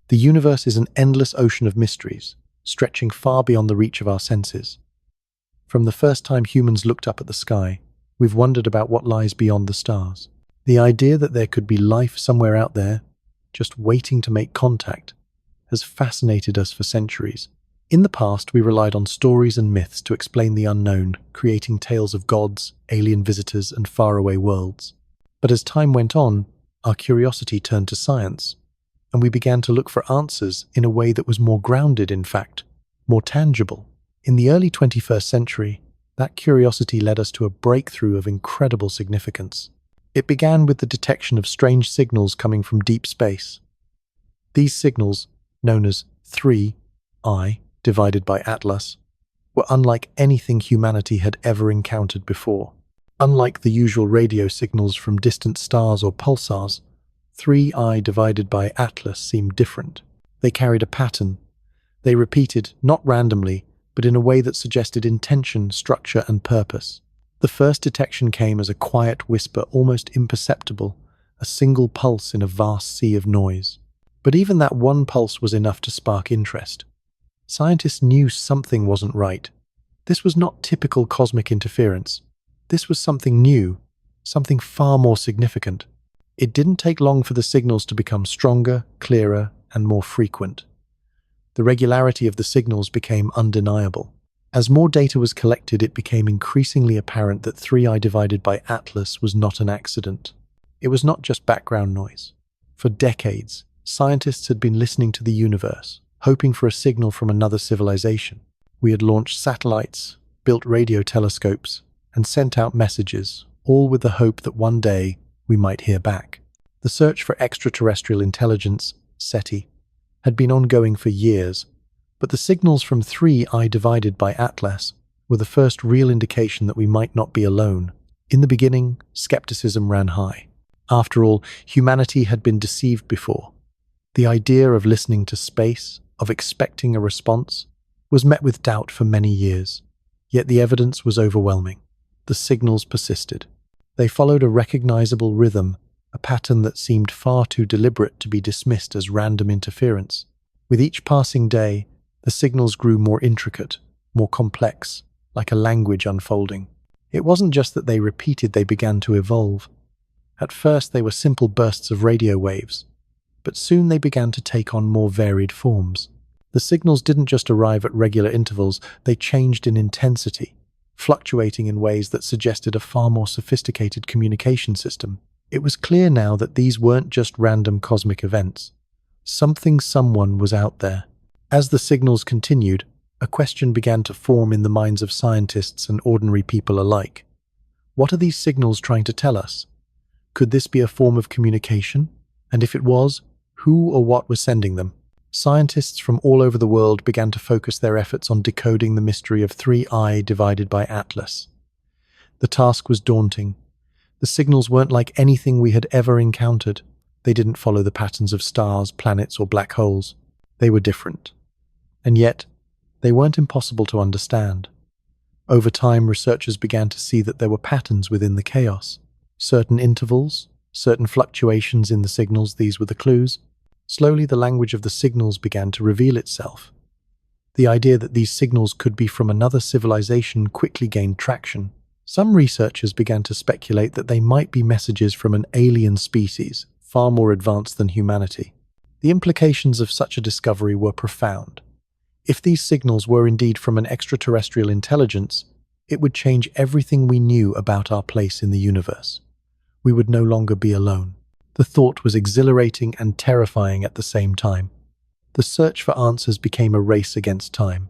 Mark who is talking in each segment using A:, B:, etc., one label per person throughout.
A: The universe is an endless ocean of mysteries, stretching far beyond the reach of our senses. From the first time humans looked up at the sky, we've wondered about what lies beyond the stars. The idea that there could be life somewhere out there, just waiting to make contact, has fascinated us for centuries. In the past, we relied on stories and myths to explain the unknown, creating tales of gods, alien visitors, and faraway worlds. But as time went on, our curiosity turned to science, and we began to look for answers in a way that was more grounded in fact, more tangible. In the early 21st century, that curiosity led us to a breakthrough of incredible significance. It began with the detection of strange signals coming from deep space. These signals, known as 3I divided by Atlas, were unlike anything humanity had ever encountered before. Unlike the usual radio signals from distant stars or pulsars, 3I divided by Atlas seemed different. They carried a pattern. They repeated, not randomly, but in a way that suggested intention, structure, and purpose. The first detection came as a quiet whisper, almost imperceptible, a single pulse in a vast sea of noise. But even that one pulse was enough to spark interest. Scientists knew something wasn't right. This was not typical cosmic interference. This was something new, something far more significant. It didn't take long for the signals to become stronger, clearer, and more frequent. The regularity of the signals became undeniable. As more data was collected, it became increasingly apparent that 3I divided by Atlas was not an accident. It was not just background noise. For decades, scientists had been listening to the universe, hoping for a signal from another civilization. We had launched satellites, built radio telescopes, and sent out messages, all with the hope that one day we might hear back. The search for extraterrestrial intelligence, SETI, had been ongoing for years, but the signals from 3I divided by Atlas were the first real indication that we might not be alone. In the beginning, skepticism ran high. After all, humanity had been deceived before. The idea of listening to space, of expecting a response, was met with doubt for many years. Yet the evidence was overwhelming. The signals persisted. They followed a recognizable rhythm, a pattern that seemed far too deliberate to be dismissed as random interference. With each passing day, the signals grew more intricate, more complex, like a language unfolding. It wasn't just that they repeated, they began to evolve. At first, they were simple bursts of radio waves, but soon they began to take on more varied forms. The signals didn't just arrive at regular intervals, they changed in intensity, fluctuating in ways that suggested a far more sophisticated communication system. It was clear now that these weren't just random cosmic events. Someone was out there. As the signals continued, a question began to form in the minds of scientists and ordinary people alike. What are these signals trying to tell us? Could this be a form of communication? And if it was, who or what was sending them? Scientists from all over the world began to focus their efforts on decoding the mystery of 3I divided by Atlas. The task was daunting. The signals weren't like anything we had ever encountered. They didn't follow the patterns of stars, planets, or black holes. They were different. And yet, they weren't impossible to understand. Over time, researchers began to see that there were patterns within the chaos. Certain intervals, certain fluctuations in the signals, these were the clues. Slowly, the language of the signals began to reveal itself. The idea that these signals could be from another civilization quickly gained traction. Some researchers began to speculate that they might be messages from an alien species, far more advanced than humanity. The implications of such a discovery were profound. If these signals were indeed from an extraterrestrial intelligence, it would change everything we knew about our place in the universe. We would no longer be alone. The thought was exhilarating and terrifying at the same time. The search for answers became a race against time.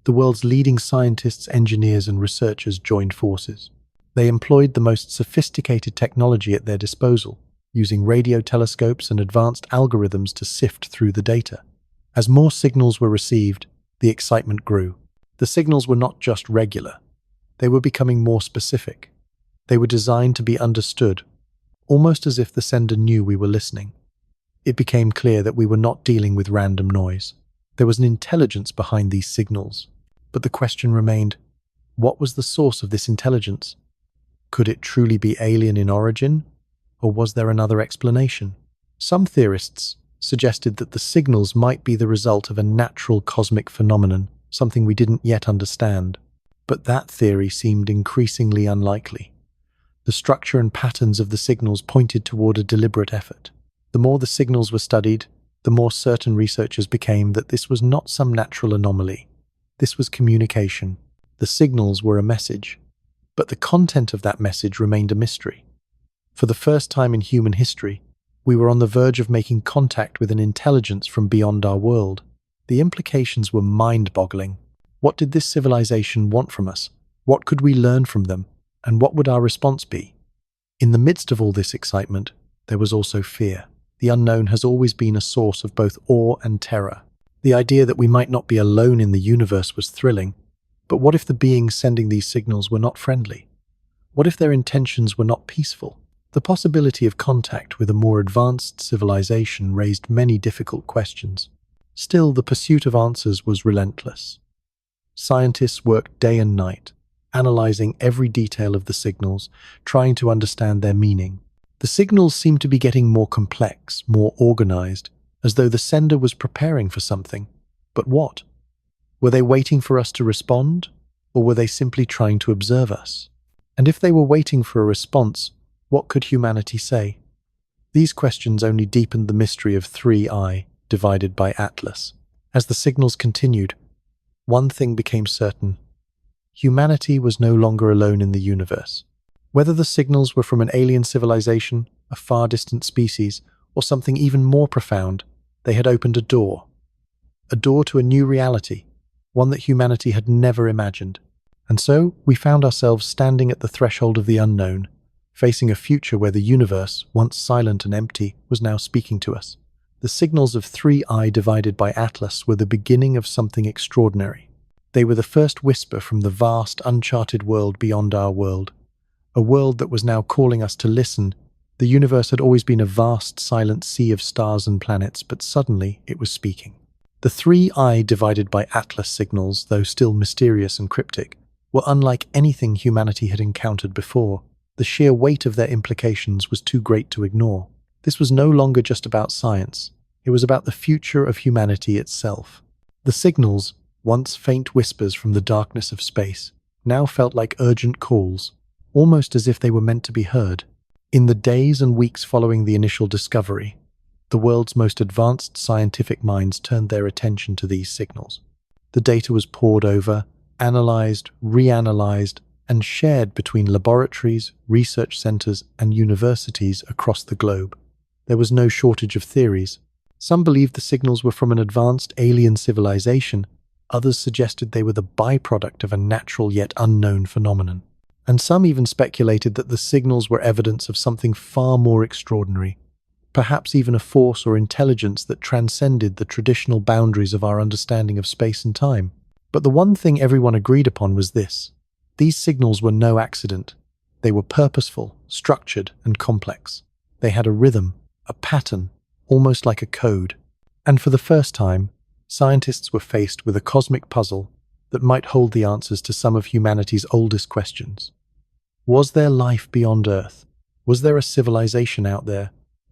A: The world's leading scientists, engineers, and researchers joined forces. They employed the most sophisticated technology at their disposal, using radio telescopes and advanced algorithms to sift through the data. As more signals were received, the excitement grew. The signals were not just regular. They were becoming more specific. They were designed to be understood, almost as if the sender knew we were listening. It became clear that we were not dealing with random noise. There was an intelligence behind these signals. But the question remained, what was the source of this intelligence? Could it truly be alien in origin? Or was there another explanation? Some theorists, suggested that the signals might be the result of a natural cosmic phenomenon, something we didn't yet understand. But that theory seemed increasingly unlikely. The structure and patterns of the signals pointed toward a deliberate effort. The more the signals were studied, the more certain researchers became that this was not some natural anomaly. This was communication. The signals were a message, but the content of that message remained a mystery. For the first time in human history, we were on the verge of making contact with an intelligence from beyond our world. The implications were mind-boggling. What did this civilization want from us? What could we learn from them? And what would our response be? In the midst of all this excitement, there was also fear. The unknown has always been a source of both awe and terror. The idea that we might not be alone in the universe was thrilling, but what if the beings sending these signals were not friendly? What if their intentions were not peaceful? The possibility of contact with a more advanced civilization raised many difficult questions. Still, the pursuit of answers was relentless. Scientists worked day and night, analyzing every detail of the signals, trying to understand their meaning. The signals seemed to be getting more complex, more organized, as though the sender was preparing for something. But what? Were they waiting for us to respond, or were they simply trying to observe us? And if they were waiting for a response, what could humanity say? These questions only deepened the mystery of 3I, divided by Atlas. As the signals continued, one thing became certain. Humanity was no longer alone in the universe. Whether the signals were from an alien civilization, a far distant species, or something even more profound, they had opened a door to a new reality, one that humanity had never imagined. And so we found ourselves standing at the threshold of the unknown, facing a future where the universe, once silent and empty, was now speaking to us. The signals of 3I divided by Atlas were the beginning of something extraordinary. They were the first whisper from the vast, uncharted world beyond our world, a world that was now calling us to listen. The universe had always been a vast, silent sea of stars and planets, but suddenly it was speaking. The 3I divided by Atlas signals, though still mysterious and cryptic, were unlike anything humanity had encountered before. The sheer weight of their implications was too great to ignore. This was no longer just about science. It was about the future of humanity itself. The signals, once faint whispers from the darkness of space, now felt like urgent calls, almost as if they were meant to be heard. In the days and weeks following the initial discovery, the world's most advanced scientific minds turned their attention to these signals. The data was pored over, analyzed, reanalyzed, and shared between laboratories, research centers, and universities across the globe. There was no shortage of theories. Some believed the signals were from an advanced alien civilization. Others suggested they were the byproduct of a natural yet unknown phenomenon. And some even speculated that the signals were evidence of something far more extraordinary, perhaps even a force or intelligence that transcended the traditional boundaries of our understanding of space and time. But the one thing everyone agreed upon was this. These signals were no accident. They were purposeful, structured, and complex. They had a rhythm, a pattern, almost like a code. And for the first time, scientists were faced with a cosmic puzzle that might hold the answers to some of humanity's oldest questions. Was there life beyond Earth? Was there a civilization out there,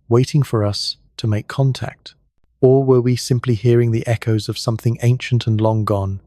A: waiting for us to make contact? Or were we simply hearing the echoes of something ancient and long gone?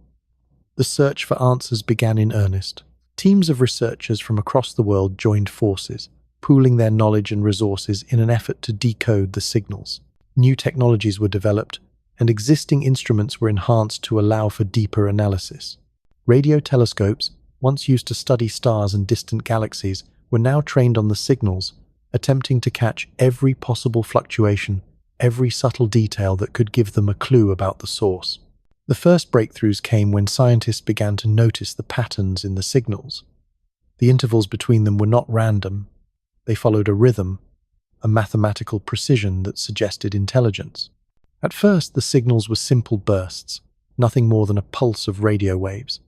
A: The search for answers began in earnest. Teams of researchers from across the world joined forces, pooling their knowledge and resources in an effort to decode the signals. New technologies were developed, and existing instruments were enhanced to allow for deeper analysis. Radio telescopes, once used to study stars and distant galaxies, were now trained on the signals, attempting to catch every possible fluctuation, every subtle detail that could give them a clue about the source. The first breakthroughs came when scientists began to notice the patterns in the signals. The intervals between them were not random. They followed a rhythm, a mathematical precision that suggested intelligence. At first, the signals were simple bursts, nothing more than a pulse of radio waves.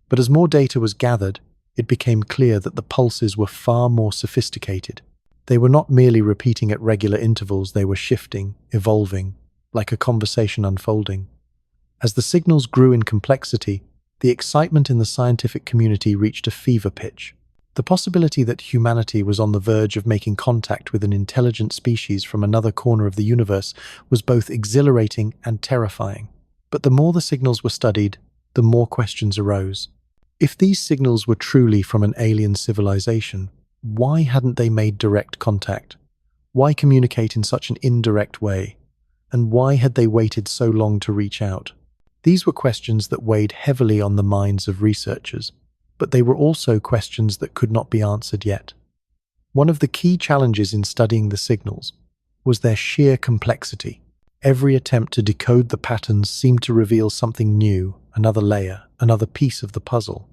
A: But as more data was gathered, it became clear that the pulses were far more sophisticated. They were not merely repeating at regular intervals, they were shifting, evolving, like a conversation unfolding. As the signals grew in complexity, the excitement in the scientific community reached a fever pitch. The possibility that humanity was on the verge of making contact with an intelligent species from another corner of the universe was both exhilarating and terrifying. But the more the signals were studied, the more questions arose. If these signals were truly from an alien civilization, why hadn't they made direct contact? Why communicate in such an indirect way? And why had they waited so long to reach out? These were questions that weighed heavily on the minds of researchers, but they were also questions that could not be answered yet. One of the key challenges in studying the signals was their sheer complexity. Every attempt to decode the patterns seemed to reveal something new, another layer, another piece of the puzzle.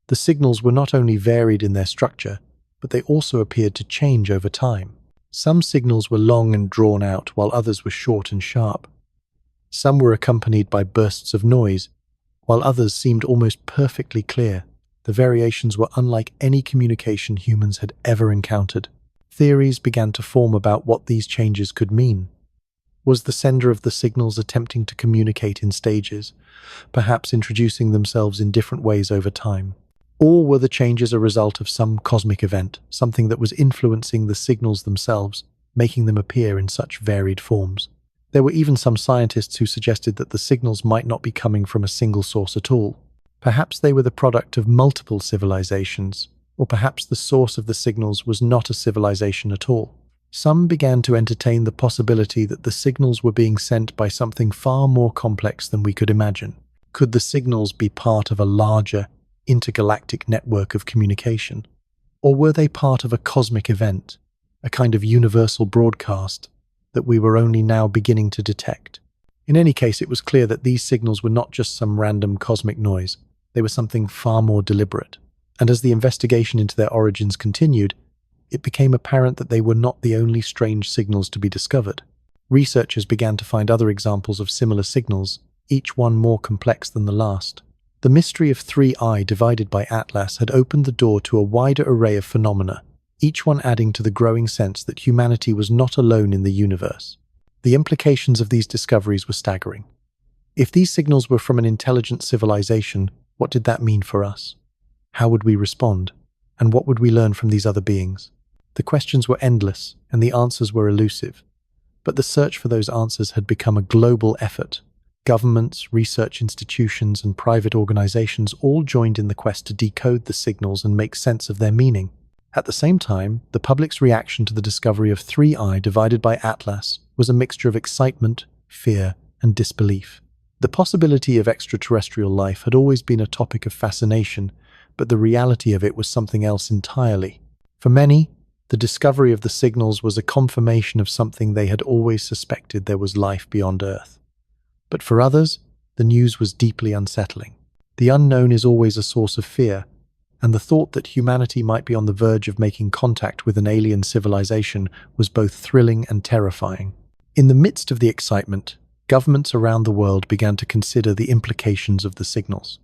A: The signals were not only varied in their structure, but they also appeared to change over time. Some signals were long and drawn out, while others were short and sharp. Some were accompanied by bursts of noise, while others seemed almost perfectly clear. The variations were unlike any communication humans had ever encountered. Theories began to form about what these changes could mean. Was the sender of the signals attempting to communicate in stages, perhaps introducing themselves in different ways over time? Or were the changes a result of some cosmic event, something that was influencing the signals themselves, making them appear in such varied forms? There were even some scientists who suggested that the signals might not be coming from a single source at all. Perhaps they were the product of multiple civilizations, or perhaps the source of the signals was not a civilization at all. Some began to entertain the possibility that the signals were being sent by something far more complex than we could imagine. Could the signals be part of a larger, intergalactic network of communication? Or were they part of a cosmic event, a kind of universal broadcast that we were only now beginning to detect? In any case, it was clear that these signals were not just some random cosmic noise. They were something far more deliberate. And as the investigation into their origins continued, it became apparent that they were not the only strange signals to be discovered. Researchers began to find other examples of similar signals, each one more complex than the last. The mystery of 3I divided by Atlas had opened the door to a wider array of phenomena, each one adding to the growing sense that humanity was not alone in the universe. The implications of these discoveries were staggering. If these signals were from an intelligent civilization, what did that mean for us? How would we respond? And what would we learn from these other beings? The questions were endless, and the answers were elusive. But the search for those answers had become a global effort. Governments, research institutions, and private organizations all joined in the quest to decode the signals and make sense of their meaning. At the same time, the public's reaction to the discovery of 3I divided by Atlas was a mixture of excitement, fear, and disbelief. The possibility of extraterrestrial life had always been a topic of fascination, but the reality of it was something else entirely. For many, the discovery of the signals was a confirmation of something they had always suspected: there was life beyond Earth. But for others, the news was deeply unsettling. The unknown is always a source of fear, and the thought that humanity might be on the verge of making contact with an alien civilization was both thrilling and terrifying. In the midst of the excitement, governments around the world began to consider the implications of the signals.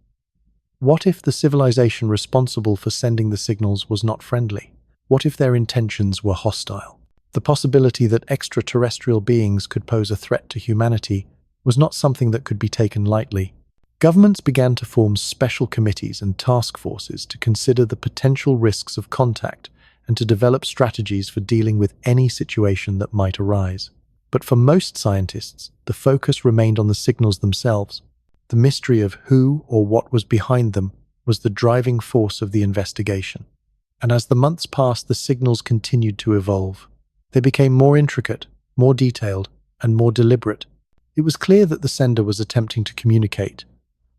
A: What if the civilization responsible for sending the signals was not friendly? What if their intentions were hostile? The possibility that extraterrestrial beings could pose a threat to humanity was not something that could be taken lightly. Governments began to form special committees and task forces to consider the potential risks of contact and to develop strategies for dealing with any situation that might arise. But for most scientists, the focus remained on the signals themselves. The mystery of who or what was behind them was the driving force of the investigation. And as the months passed, the signals continued to evolve. They became more intricate, more detailed, and more deliberate. It was clear that the sender was attempting to communicate,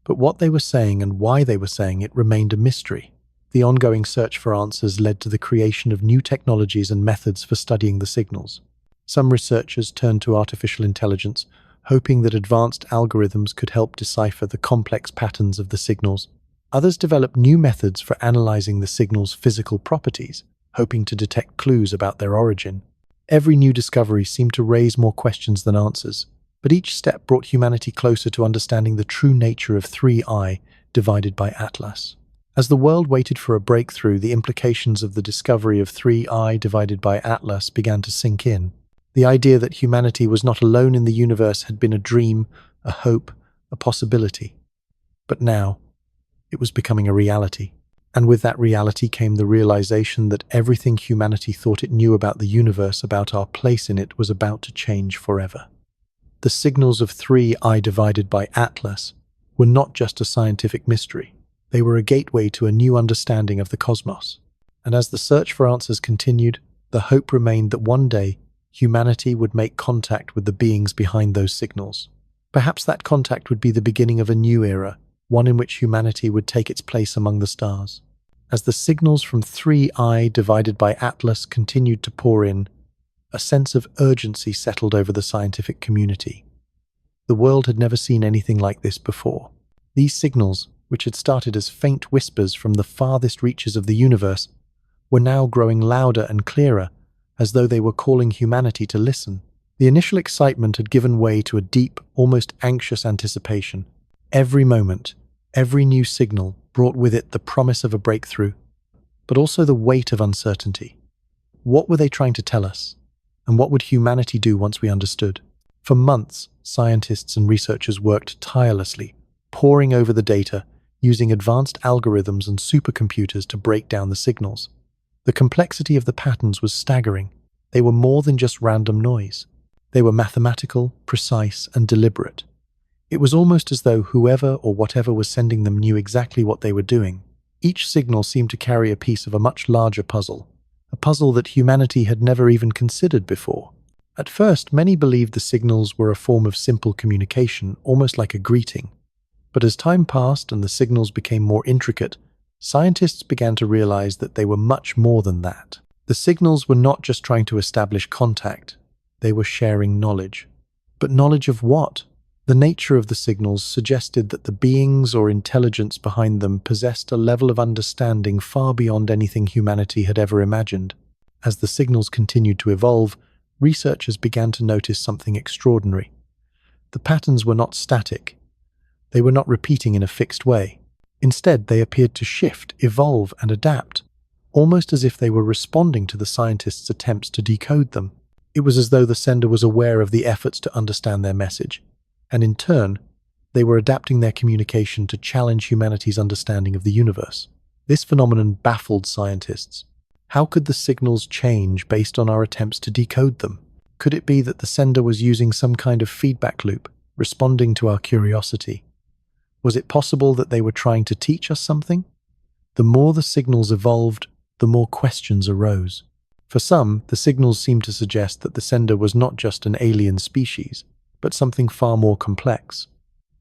A: but what they were saying and why they were saying it remained a mystery. The ongoing search for answers led to the creation of new technologies and methods for studying the signals. Some researchers turned to artificial intelligence, hoping that advanced algorithms could help decipher the complex patterns of the signals. Others developed new methods for analyzing the signal's physical properties, hoping to detect clues about their origin. Every new discovery seemed to raise more questions than answers, but each step brought humanity closer to understanding the true nature of 3I divided by Atlas. As the world waited for a breakthrough, the implications of the discovery of 3I divided by Atlas began to sink in. The idea that humanity was not alone in the universe had been a dream, a hope, a possibility. But now, it was becoming a reality. And with that reality came the realization that everything humanity thought it knew about the universe, about our place in it, was about to change forever. The signals of 3I divided by Atlas were not just a scientific mystery. They were a gateway to a new understanding of the cosmos. And as the search for answers continued, the hope remained that one day humanity would make contact with the beings behind those signals. Perhaps that contact would be the beginning of a new era, one in which humanity would take its place among the stars. As the signals from 3I divided by Atlas continued to pour in, a sense of urgency settled over the scientific community. The world had never seen anything like this before. These signals, which had started as faint whispers from the farthest reaches of the universe, were now growing louder and clearer, as though they were calling humanity to listen. The initial excitement had given way to a deep, almost anxious anticipation. Every moment, every new signal brought with it the promise of a breakthrough, but also the weight of uncertainty. What were they trying to tell us? And what would humanity do once we understood? For months, scientists and researchers worked tirelessly, poring over the data, using advanced algorithms and supercomputers to break down the signals. The complexity of the patterns was staggering. They were more than just random noise. They were mathematical, precise, and deliberate. It was almost as though whoever or whatever was sending them knew exactly what they were doing. Each signal seemed to carry a piece of a much larger puzzle, a puzzle that humanity had never even considered before. At first, many believed the signals were a form of simple communication, almost like a greeting. But as time passed and the signals became more intricate, scientists began to realize that they were much more than that. The signals were not just trying to establish contact, they were sharing knowledge. But knowledge of what? The nature of the signals suggested that the beings or intelligence behind them possessed a level of understanding far beyond anything humanity had ever imagined. As the signals continued to evolve, researchers began to notice something extraordinary. The patterns were not static. They were not repeating in a fixed way. Instead, they appeared to shift, evolve, and adapt, almost as if they were responding to the scientists' attempts to decode them. It was as though the sender was aware of the efforts to understand their message, and in turn, they were adapting their communication to challenge humanity's understanding of the universe. This phenomenon baffled scientists. How could the signals change based on our attempts to decode them? Could it be that the sender was using some kind of feedback loop, responding to our curiosity? Was it possible that they were trying to teach us something? The more the signals evolved, the more questions arose. For some, the signals seemed to suggest that the sender was not just an alien species, but something far more complex.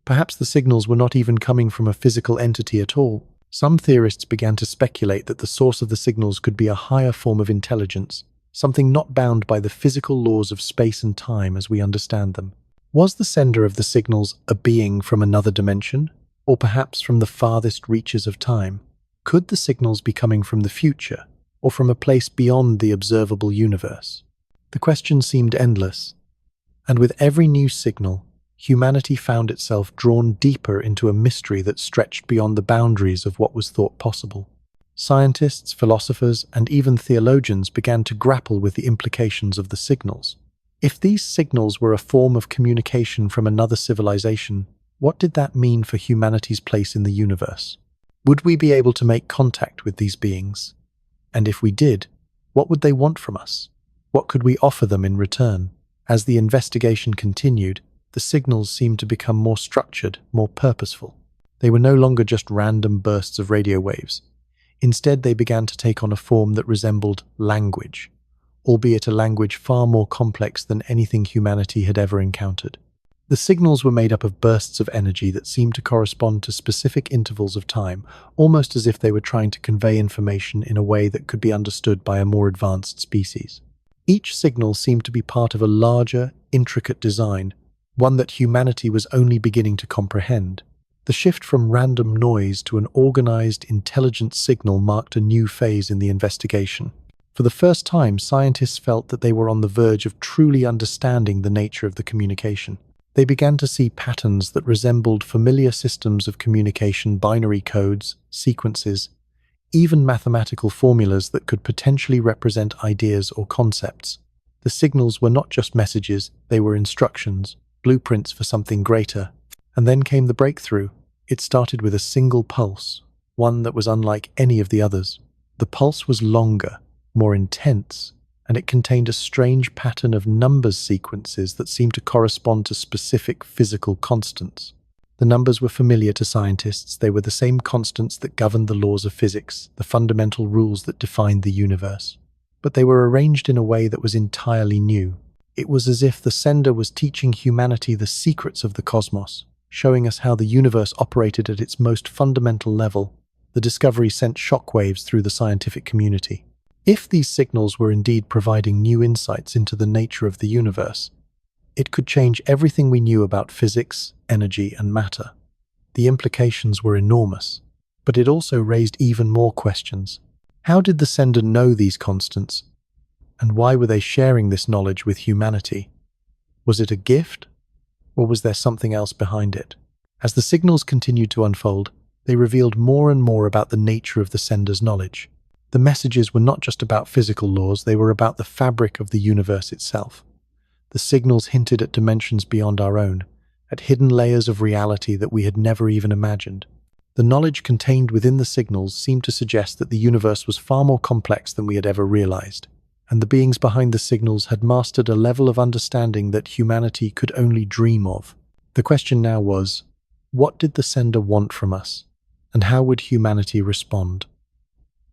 A: Perhaps the signals were not even coming from a physical entity at all. Some theorists began to speculate that the source of the signals could be a higher form of intelligence, something not bound by the physical laws of space and time as we understand them. Was the sender of the signals a being from another dimension, or perhaps from the farthest reaches of time? Could the signals be coming from the future, or from a place beyond the observable universe? The question seemed endless, and with every new signal, humanity found itself drawn deeper into a mystery that stretched beyond the boundaries of what was thought possible. Scientists, philosophers, and even theologians began to grapple with the implications of the signals. If these signals were a form of communication from another civilization, what did that mean for humanity's place in the universe? Would we be able to make contact with these beings? And if we did, what would they want from us? What could we offer them in return? As the investigation continued, the signals seemed to become more structured, more purposeful. They were no longer just random bursts of radio waves. Instead, they began to take on a form that resembled language, albeit a language far more complex than anything humanity had ever encountered. The signals were made up of bursts of energy that seemed to correspond to specific intervals of time, almost as if they were trying to convey information in a way that could be understood by a more advanced species. Each signal seemed to be part of a larger, intricate design, one that humanity was only beginning to comprehend. The shift from random noise to an organized, intelligent signal marked a new phase in the investigation. For the first time, scientists felt that they were on the verge of truly understanding the nature of the communication. They began to see patterns that resembled familiar systems of communication, binary codes, sequences, even mathematical formulas that could potentially represent ideas or concepts. The signals were not just messages, they were instructions, blueprints for something greater. And then came the breakthrough. It started with a single pulse, one that was unlike any of the others. The pulse was longer, more intense, and it contained a strange pattern of numbers sequences that seemed to correspond to specific physical constants. The numbers were familiar to scientists. They were the same constants that governed the laws of physics, the fundamental rules that defined the universe. But they were arranged in a way that was entirely new. It was as if the sender was teaching humanity the secrets of the cosmos, showing us how the universe operated at its most fundamental level. The discovery sent shockwaves through the scientific community. If these signals were indeed providing new insights into the nature of the universe, it could change everything we knew about physics, energy, and matter. The implications were enormous, but it also raised even more questions. How did the sender know these constants? And why were they sharing this knowledge with humanity? Was it a gift, or was there something else behind it? As the signals continued to unfold, they revealed more and more about the nature of the sender's knowledge. The messages were not just about physical laws, they were about the fabric of the universe itself. The signals hinted at dimensions beyond our own, at hidden layers of reality that we had never even imagined. The knowledge contained within the signals seemed to suggest that the universe was far more complex than we had ever realized, and the beings behind the signals had mastered a level of understanding that humanity could only dream of. The question now was, what did the sender want from us, and how would humanity respond?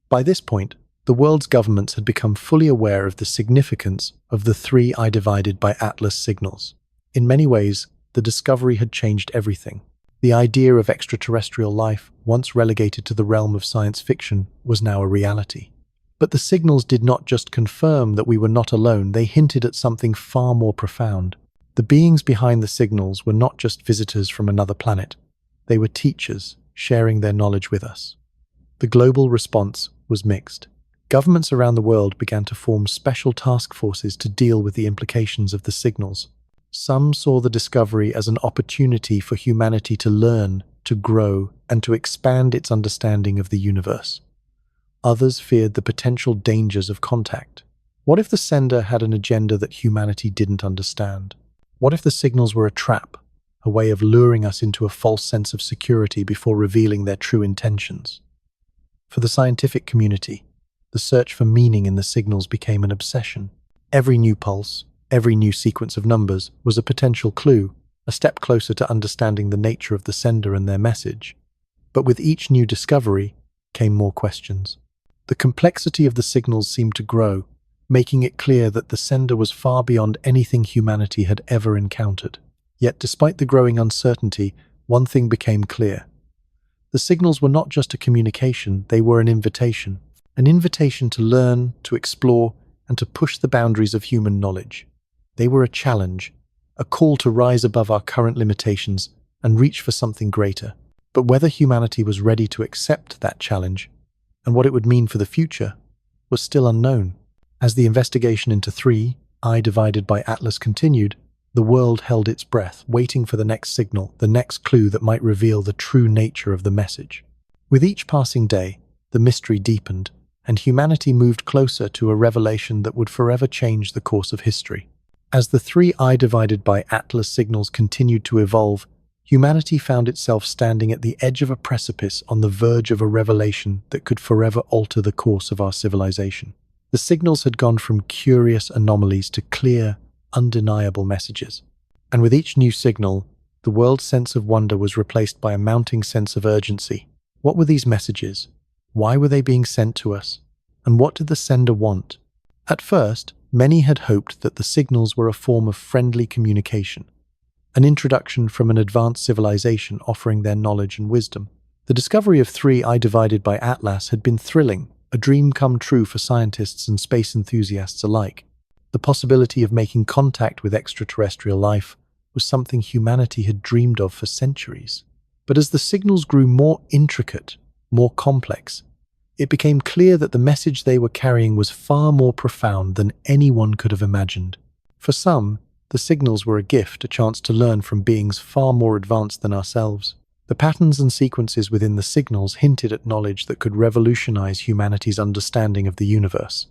A: By this point, the world's governments had become fully aware of the significance of the 3I divided by Atlas signals. In many ways, the discovery had changed everything. The idea of extraterrestrial life, once relegated to the realm of science fiction, was now a reality. But the signals did not just confirm that we were not alone, they hinted at something far more profound. The beings behind the signals were not just visitors from another planet. They were teachers, sharing their knowledge with us. The global response was mixed. Governments around the world began to form special task forces to deal with the implications of the signals. Some saw the discovery as an opportunity for humanity to learn, to grow, and to expand its understanding of the universe. Others feared the potential dangers of contact. What if the sender had an agenda that humanity didn't understand? What if the signals were a trap, a way of luring us into a false sense of security before revealing their true intentions? For the scientific community, the search for meaning in the signals became an obsession. Every new pulse, every new sequence of numbers was a potential clue, a step closer to understanding the nature of the sender and their message. But with each new discovery came more questions. The complexity of the signals seemed to grow, making it clear that the sender was far beyond anything humanity had ever encountered. Yet, despite the growing uncertainty, one thing became clear. The signals were not just a communication, they were an invitation to learn, to explore, and to push the boundaries of human knowledge. They were a challenge, a call to rise above our current limitations and reach for something greater. But whether humanity was ready to accept that challenge, and what it would mean for the future, was still unknown. As the investigation into 3I divided by Atlas continued, the world held its breath, waiting for the next signal, the next clue that might reveal the true nature of the message. With each passing day, the mystery deepened, and humanity moved closer to a revelation that would forever change the course of history. As the 3I divided by Atlas signals continued to evolve, humanity found itself standing at the edge of a precipice on the verge of a revelation that could forever alter the course of our civilization. The signals had gone from curious anomalies to clear, undeniable messages. And with each new signal, the world's sense of wonder was replaced by a mounting sense of urgency. What were these messages? Why were they being sent to us? And what did the sender want? At first, many had hoped that the signals were a form of friendly communication, an introduction from an advanced civilization offering their knowledge and wisdom. The discovery of 3I divided by Atlas had been thrilling, a dream come true for scientists and space enthusiasts alike. The possibility of making contact with extraterrestrial life was something humanity had dreamed of for centuries. But as the signals grew more intricate, more complex, it became clear that the message they were carrying was far more profound than anyone could have imagined. For some, the signals were a gift, a chance to learn from beings far more advanced than ourselves. The patterns and sequences within the signals hinted at knowledge that could revolutionize humanity's understanding of the universe.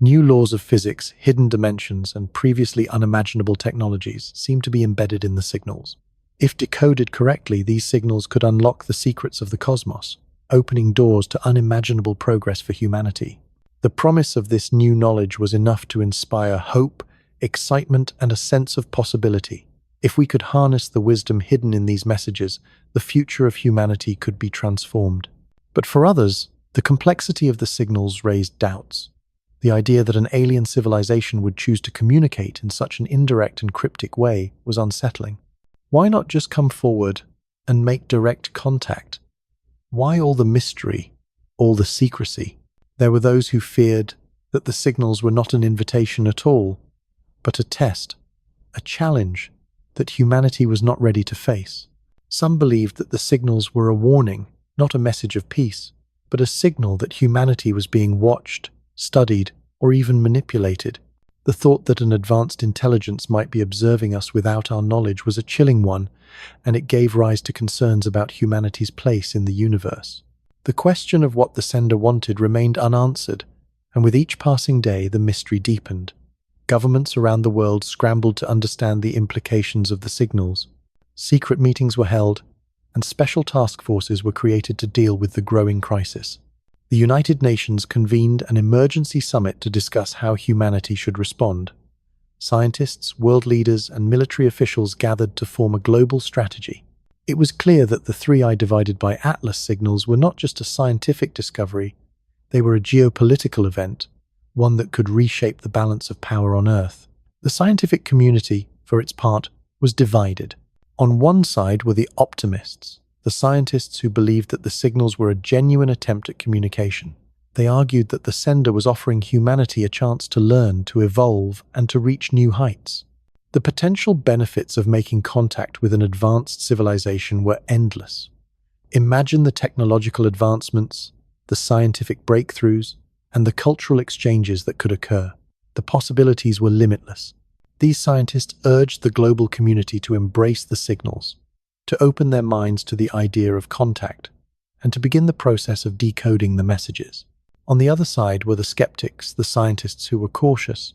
A: New laws of physics, hidden dimensions, and previously unimaginable technologies seemed to be embedded in the signals. If decoded correctly, these signals could unlock the secrets of the cosmos, opening doors to unimaginable progress for humanity. The promise of this new knowledge was enough to inspire hope, excitement, and a sense of possibility. If we could harness the wisdom hidden in these messages, the future of humanity could be transformed. But for others, the complexity of the signals raised doubts. The idea that an alien civilization would choose to communicate in such an indirect and cryptic way was unsettling. Why not just come forward and make direct contact? Why all the mystery, all the secrecy? There were those who feared that the signals were not an invitation at all, but a test, a challenge that humanity was not ready to face. Some believed that the signals were a warning, not a message of peace, but a signal that humanity was being watched, studied, or even manipulated. The thought that an advanced intelligence might be observing us without our knowledge was a chilling one, and it gave rise to concerns about humanity's place in the universe. The question of what the sender wanted remained unanswered, and with each passing day the mystery deepened. Governments around the world scrambled to understand the implications of the signals. Secret meetings were held, and special task forces were created to deal with the growing crisis. The United Nations convened an emergency summit to discuss how humanity should respond. Scientists, world leaders, and military officials gathered to form a global strategy. It was clear that the 3I divided by Atlas signals were not just a scientific discovery, they were a geopolitical event, one that could reshape the balance of power on Earth. The scientific community, for its part, was divided. On one side were the optimists, the scientists who believed that the signals were a genuine attempt at communication. They argued that the sender was offering humanity a chance to learn, to evolve, and to reach new heights. The potential benefits of making contact with an advanced civilization were endless. Imagine the technological advancements, the scientific breakthroughs, and the cultural exchanges that could occur. The possibilities were limitless. These scientists urged the global community to embrace the signals, to open their minds to the idea of contact, and to begin the process of decoding the messages. On the other side were the skeptics, the scientists who were cautious,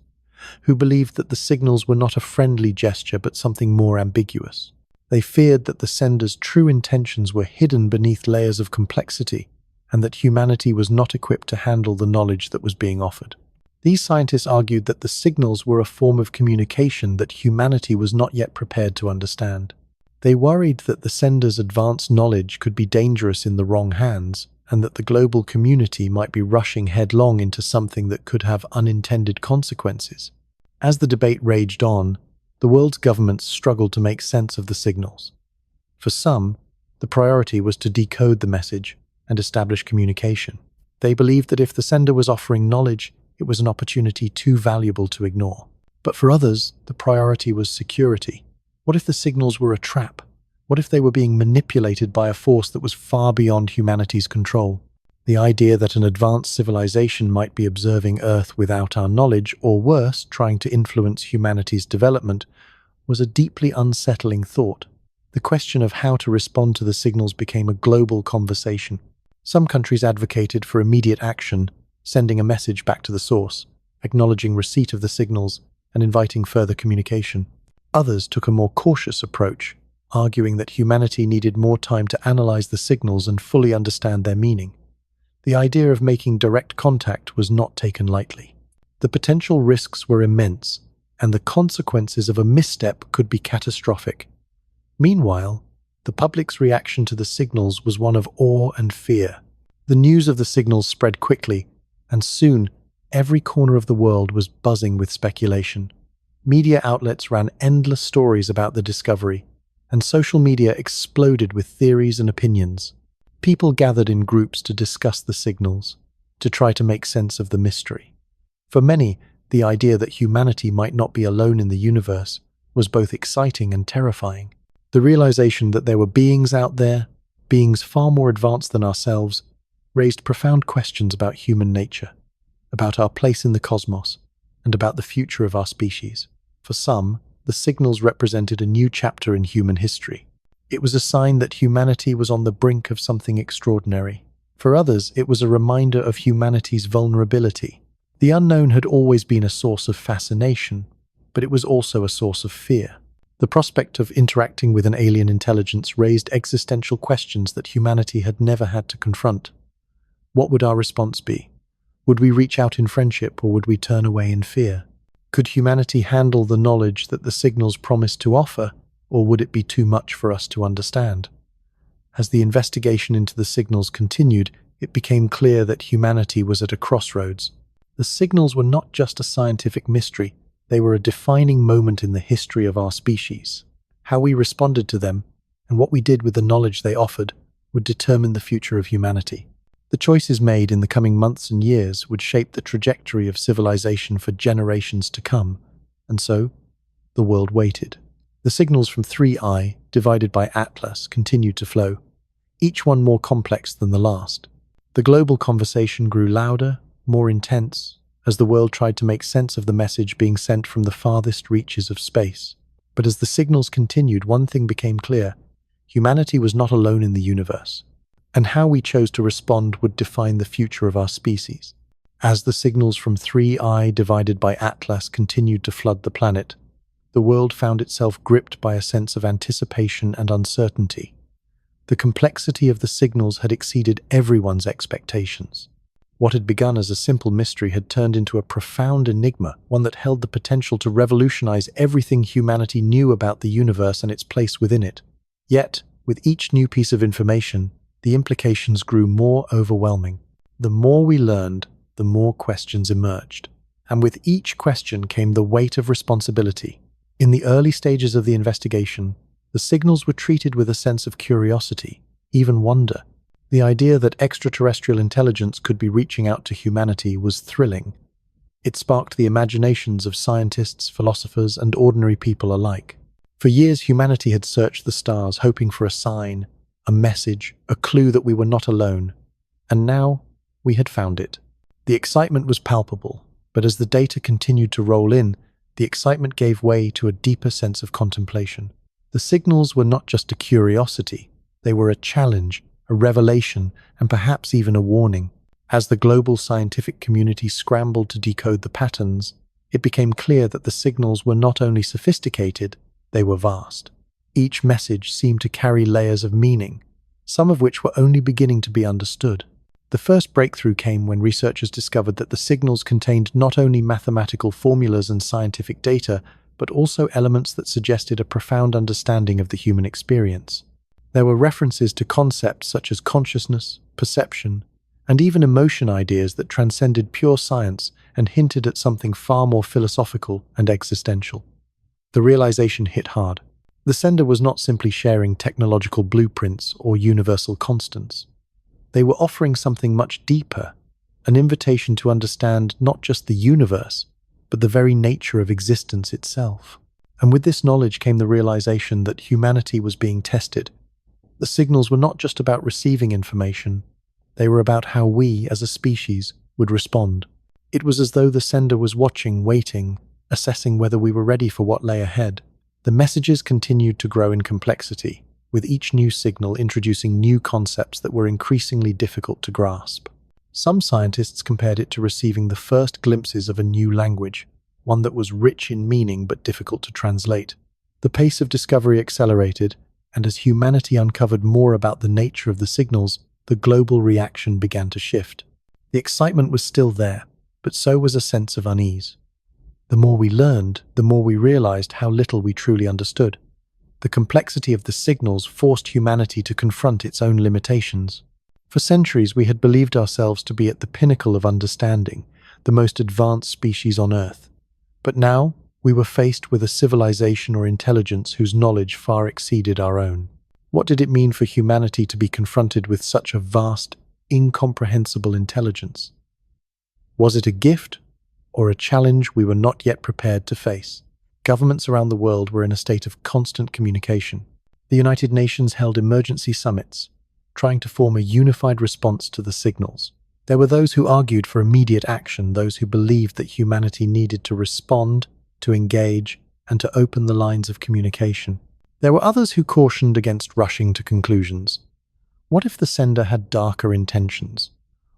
A: who believed that the signals were not a friendly gesture but something more ambiguous. They feared that the sender's true intentions were hidden beneath layers of complexity, and that humanity was not equipped to handle the knowledge that was being offered. These scientists argued that the signals were a form of communication that humanity was not yet prepared to understand. They worried that the sender's advanced knowledge could be dangerous in the wrong hands, and that the global community might be rushing headlong into something that could have unintended consequences. As the debate raged on, the world's governments struggled to make sense of the signals. For some, the priority was to decode the message and establish communication. They believed that if the sender was offering knowledge, it was an opportunity too valuable to ignore. But for others, the priority was security. What if the signals were a trap? What if they were being manipulated by a force that was far beyond humanity's control? The idea that an advanced civilization might be observing Earth without our knowledge, or worse, trying to influence humanity's development, was a deeply unsettling thought. The question of how to respond to the signals became a global conversation. Some countries advocated for immediate action, sending a message back to the source, acknowledging receipt of the signals, and inviting further communication. Others took a more cautious approach, arguing that humanity needed more time to analyze the signals and fully understand their meaning. The idea of making direct contact was not taken lightly. The potential risks were immense, and the consequences of a misstep could be catastrophic. Meanwhile, the public's reaction to the signals was one of awe and fear. The news of the signals spread quickly, and soon every corner of the world was buzzing with speculation. Media outlets ran endless stories about the discovery, and social media exploded with theories and opinions. People gathered in groups to discuss the signals, to try to make sense of the mystery. For many, the idea that humanity might not be alone in the universe was both exciting and terrifying. The realization that there were beings out there, beings far more advanced than ourselves, raised profound questions about human nature, about our place in the cosmos, and about the future of our species. For some, the signals represented a new chapter in human history. It was a sign that humanity was on the brink of something extraordinary. For others, it was a reminder of humanity's vulnerability. The unknown had always been a source of fascination, but it was also a source of fear. The prospect of interacting with an alien intelligence raised existential questions that humanity had never had to confront. What would our response be? Would we reach out in friendship or would we turn away in fear? Could humanity handle the knowledge that the signals promised to offer, or would it be too much for us to understand? As the investigation into the signals continued, it became clear that humanity was at a crossroads. The signals were not just a scientific mystery, they were a defining moment in the history of our species. How we responded to them, and what we did with the knowledge they offered, would determine the future of humanity. The choices made in the coming months and years would shape the trajectory of civilization for generations to come, and so, the world waited. The signals from 3i, divided by Atlas, continued to flow, each one more complex than the last. The global conversation grew louder, more intense, as the world tried to make sense of the message being sent from the farthest reaches of space. But as the signals continued, one thing became clear: humanity was not alone in the universe, and how we chose to respond would define the future of our species. As the signals from 3i divided by Atlas continued to flood the planet, the world found itself gripped by a sense of anticipation and uncertainty. The complexity of the signals had exceeded everyone's expectations. What had begun as a simple mystery had turned into a profound enigma, one that held the potential to revolutionize everything humanity knew about the universe and its place within it. Yet, with each new piece of information, the implications grew more overwhelming. The more we learned, the more questions emerged. And with each question came the weight of responsibility. In the early stages of the investigation, the signals were treated with a sense of curiosity, even wonder. The idea that extraterrestrial intelligence could be reaching out to humanity was thrilling. It sparked the imaginations of scientists, philosophers, and ordinary people alike. For years, humanity had searched the stars, hoping for a sign, a message, a clue that we were not alone. And now, we had found it. The excitement was palpable, but as the data continued to roll in, the excitement gave way to a deeper sense of contemplation. The signals were not just a curiosity, they were a challenge, a revelation, and perhaps even a warning. As the global scientific community scrambled to decode the patterns, it became clear that the signals were not only sophisticated, they were vast. Each message seemed to carry layers of meaning, some of which were only beginning to be understood. The first breakthrough came when researchers discovered that the signals contained not only mathematical formulas and scientific data, but also elements that suggested a profound understanding of the human experience. There were references to concepts such as consciousness, perception, and even emotion, ideas that transcended pure science and hinted at something far more philosophical and existential. The realization hit hard. The sender was not simply sharing technological blueprints or universal constants. They were offering something much deeper, an invitation to understand not just the universe, but the very nature of existence itself. And with this knowledge came the realization that humanity was being tested. The signals were not just about receiving information, they were about how we, as a species, would respond. It was as though the sender was watching, waiting, assessing whether we were ready for what lay ahead. The messages continued to grow in complexity, with each new signal introducing new concepts that were increasingly difficult to grasp. Some scientists compared it to receiving the first glimpses of a new language, one that was rich in meaning but difficult to translate. The pace of discovery accelerated, and as humanity uncovered more about the nature of the signals, the global reaction began to shift. The excitement was still there, but so was a sense of unease. The more we learned, the more we realized how little we truly understood. The complexity of the signals forced humanity to confront its own limitations. For centuries, we had believed ourselves to be at the pinnacle of understanding, the most advanced species on Earth. But now, we were faced with a civilization or intelligence whose knowledge far exceeded our own. What did it mean for humanity to be confronted with such a vast, incomprehensible intelligence? Was it a gift or a challenge we were not yet prepared to face? Governments around the world were in a state of constant communication. The United Nations held emergency summits, trying to form a unified response to the signals. There were those who argued for immediate action, those who believed that humanity needed to respond, to engage, and to open the lines of communication. There were others who cautioned against rushing to conclusions. What if the sender had darker intentions?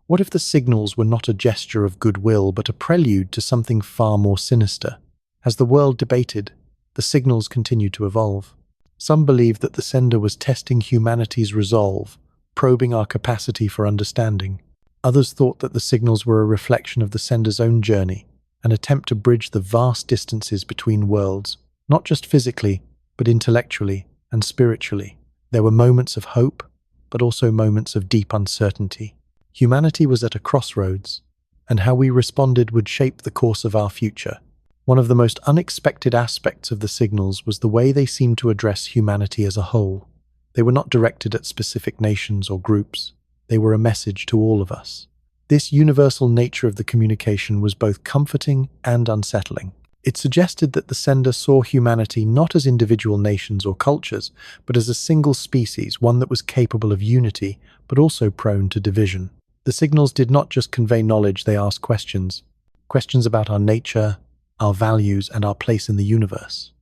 A: What if the signals were not a gesture of goodwill, but a prelude to something far more sinister? As the world debated, the signals continued to evolve. Some believed that the sender was testing humanity's resolve, probing our capacity for understanding. Others thought that the signals were a reflection of the sender's own journey, an attempt to bridge the vast distances between worlds, not just physically, but intellectually and spiritually. There were moments of hope, but also moments of deep uncertainty. Humanity was at a crossroads, and how we responded would shape the course of our future. One of the most unexpected aspects of the signals was the way they seemed to address humanity as a whole. They were not directed at specific nations or groups. They were a message to all of us. This universal nature of the communication was both comforting and unsettling. It suggested that the sender saw humanity not as individual nations or cultures, but as a single species, one that was capable of unity, but also prone to division. The signals did not just convey knowledge, they asked questions. Questions about our nature, our values, and our place in the universe.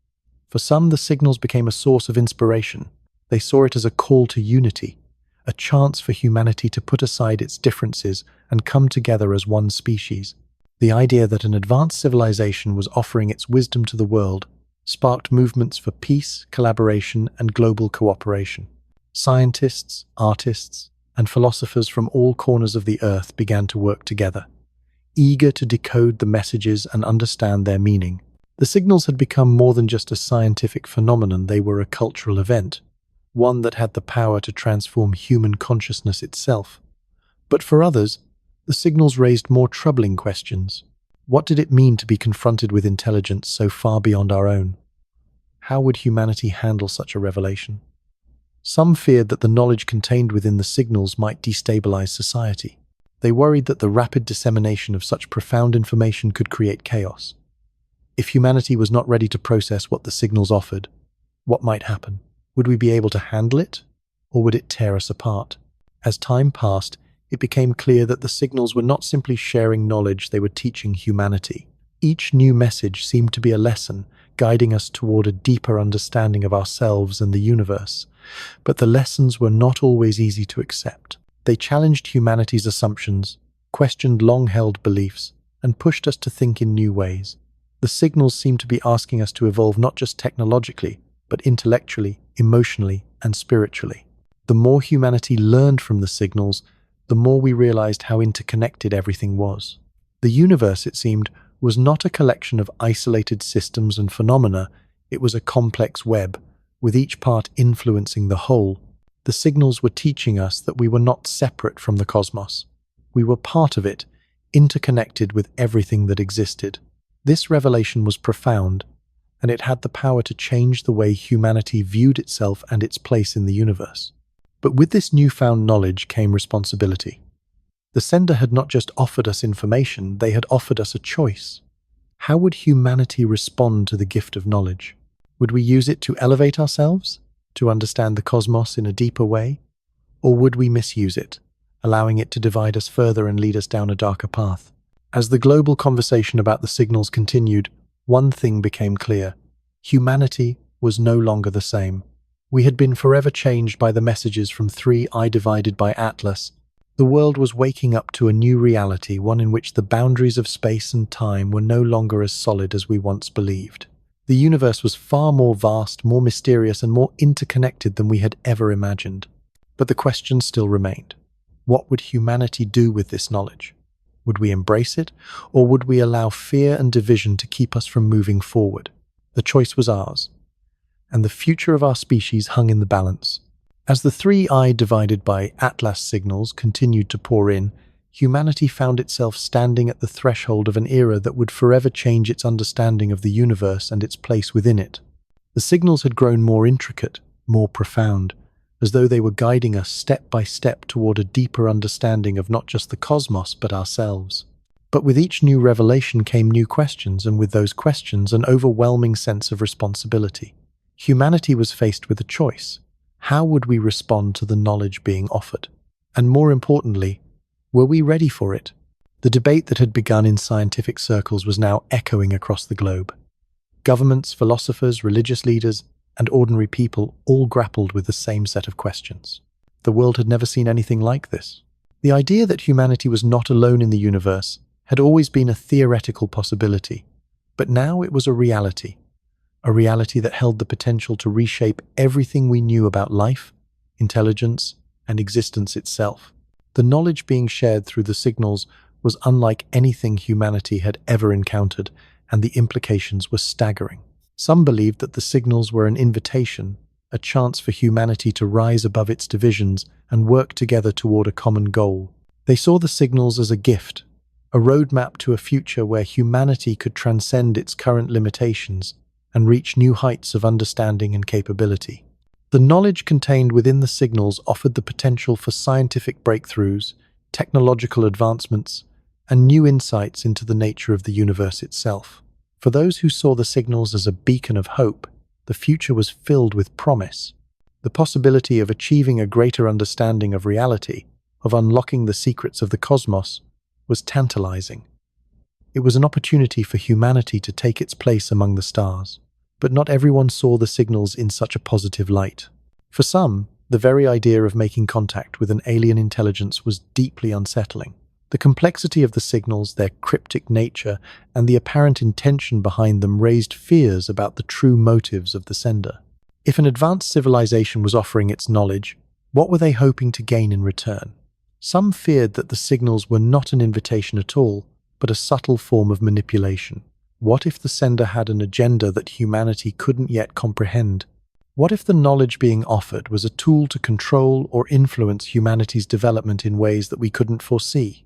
A: For some, the signals became a source of inspiration. They saw it as a call to unity, a chance for humanity to put aside its differences and come together as one species. The idea that an advanced civilization was offering its wisdom to the world sparked movements for peace, collaboration, and global cooperation. Scientists, artists, and philosophers from all corners of the earth began to work together, eager to decode the messages and understand their meaning. The signals had become more than just a scientific phenomenon, they were a cultural event, one that had the power to transform human consciousness itself. But for others, the signals raised more troubling questions. What did it mean to be confronted with intelligence so far beyond our own? How would humanity handle such a revelation? Some feared that the knowledge contained within the signals might destabilize society. They worried that the rapid dissemination of such profound information could create chaos. If humanity was not ready to process what the signals offered, what might happen? Would we be able to handle it, or would it tear us apart? As time passed, it became clear that the signals were not simply sharing knowledge, they were teaching humanity. Each new message seemed to be a lesson, guiding us toward a deeper understanding of ourselves and the universe. But the lessons were not always easy to accept. They challenged humanity's assumptions, questioned long-held beliefs, and pushed us to think in new ways. The signals seemed to be asking us to evolve not just technologically, but intellectually, emotionally, and spiritually. The more humanity learned from the signals, the more we realized how interconnected everything was. The universe, it seemed, was not a collection of isolated systems and phenomena, it was a complex web, with each part influencing the whole. The signals were teaching us that we were not separate from the cosmos. We were part of it, interconnected with everything that existed. This revelation was profound, and it had the power to change the way humanity viewed itself and its place in the universe. But with this newfound knowledge came responsibility. The sender had not just offered us information, they had offered us a choice. How would humanity respond to the gift of knowledge? Would we use it to elevate ourselves, to understand the cosmos in a deeper way? Or would we misuse it, allowing it to divide us further and lead us down a darker path? As the global conversation about the signals continued, one thing became clear. Humanity was no longer the same. We had been forever changed by the messages from 3I divided by Atlas. The world was waking up to a new reality, one in which the boundaries of space and time were no longer as solid as we once believed. The universe was far more vast, more mysterious, and more interconnected than we had ever imagined. But the question still remained. What would humanity do with this knowledge? Would we embrace it, or would we allow fear and division to keep us from moving forward? The choice was ours, and the future of our species hung in the balance. As the 3I divided by Atlas signals continued to pour in, humanity found itself standing at the threshold of an era that would forever change its understanding of the universe and its place within it. The signals had grown more intricate, more profound, as though they were guiding us step by step toward a deeper understanding of not just the cosmos, but ourselves. But with each new revelation came new questions, and with those questions, an overwhelming sense of responsibility. Humanity was faced with a choice. How would we respond to the knowledge being offered? And more importantly, were we ready for it? The debate that had begun in scientific circles was now echoing across the globe. Governments, philosophers, religious leaders, and ordinary people all grappled with the same set of questions. The world had never seen anything like this. The idea that humanity was not alone in the universe had always been a theoretical possibility, but now it was a reality. a reality that held the potential to reshape everything we knew about life, intelligence, and existence itself. The knowledge being shared through the signals was unlike anything humanity had ever encountered, and the implications were staggering. Some believed that the signals were an invitation, a chance for humanity to rise above its divisions and work together toward a common goal. They saw the signals as a gift, a roadmap to a future where humanity could transcend its current limitations and reach new heights of understanding and capability. The knowledge contained within the signals offered the potential for scientific breakthroughs, technological advancements, and new insights into the nature of the universe itself. For those who saw the signals as a beacon of hope, the future was filled with promise. The possibility of achieving a greater understanding of reality, of unlocking the secrets of the cosmos, was tantalizing. It was an opportunity for humanity to take its place among the stars. But not everyone saw the signals in such a positive light. For some, the very idea of making contact with an alien intelligence was deeply unsettling. The complexity of the signals, their cryptic nature, and the apparent intention behind them raised fears about the true motives of the sender. If an advanced civilization was offering its knowledge, what were they hoping to gain in return? Some feared that the signals were not an invitation at all, but a subtle form of manipulation. What if the sender had an agenda that humanity couldn't yet comprehend? What if the knowledge being offered was a tool to control or influence humanity's development in ways that we couldn't foresee?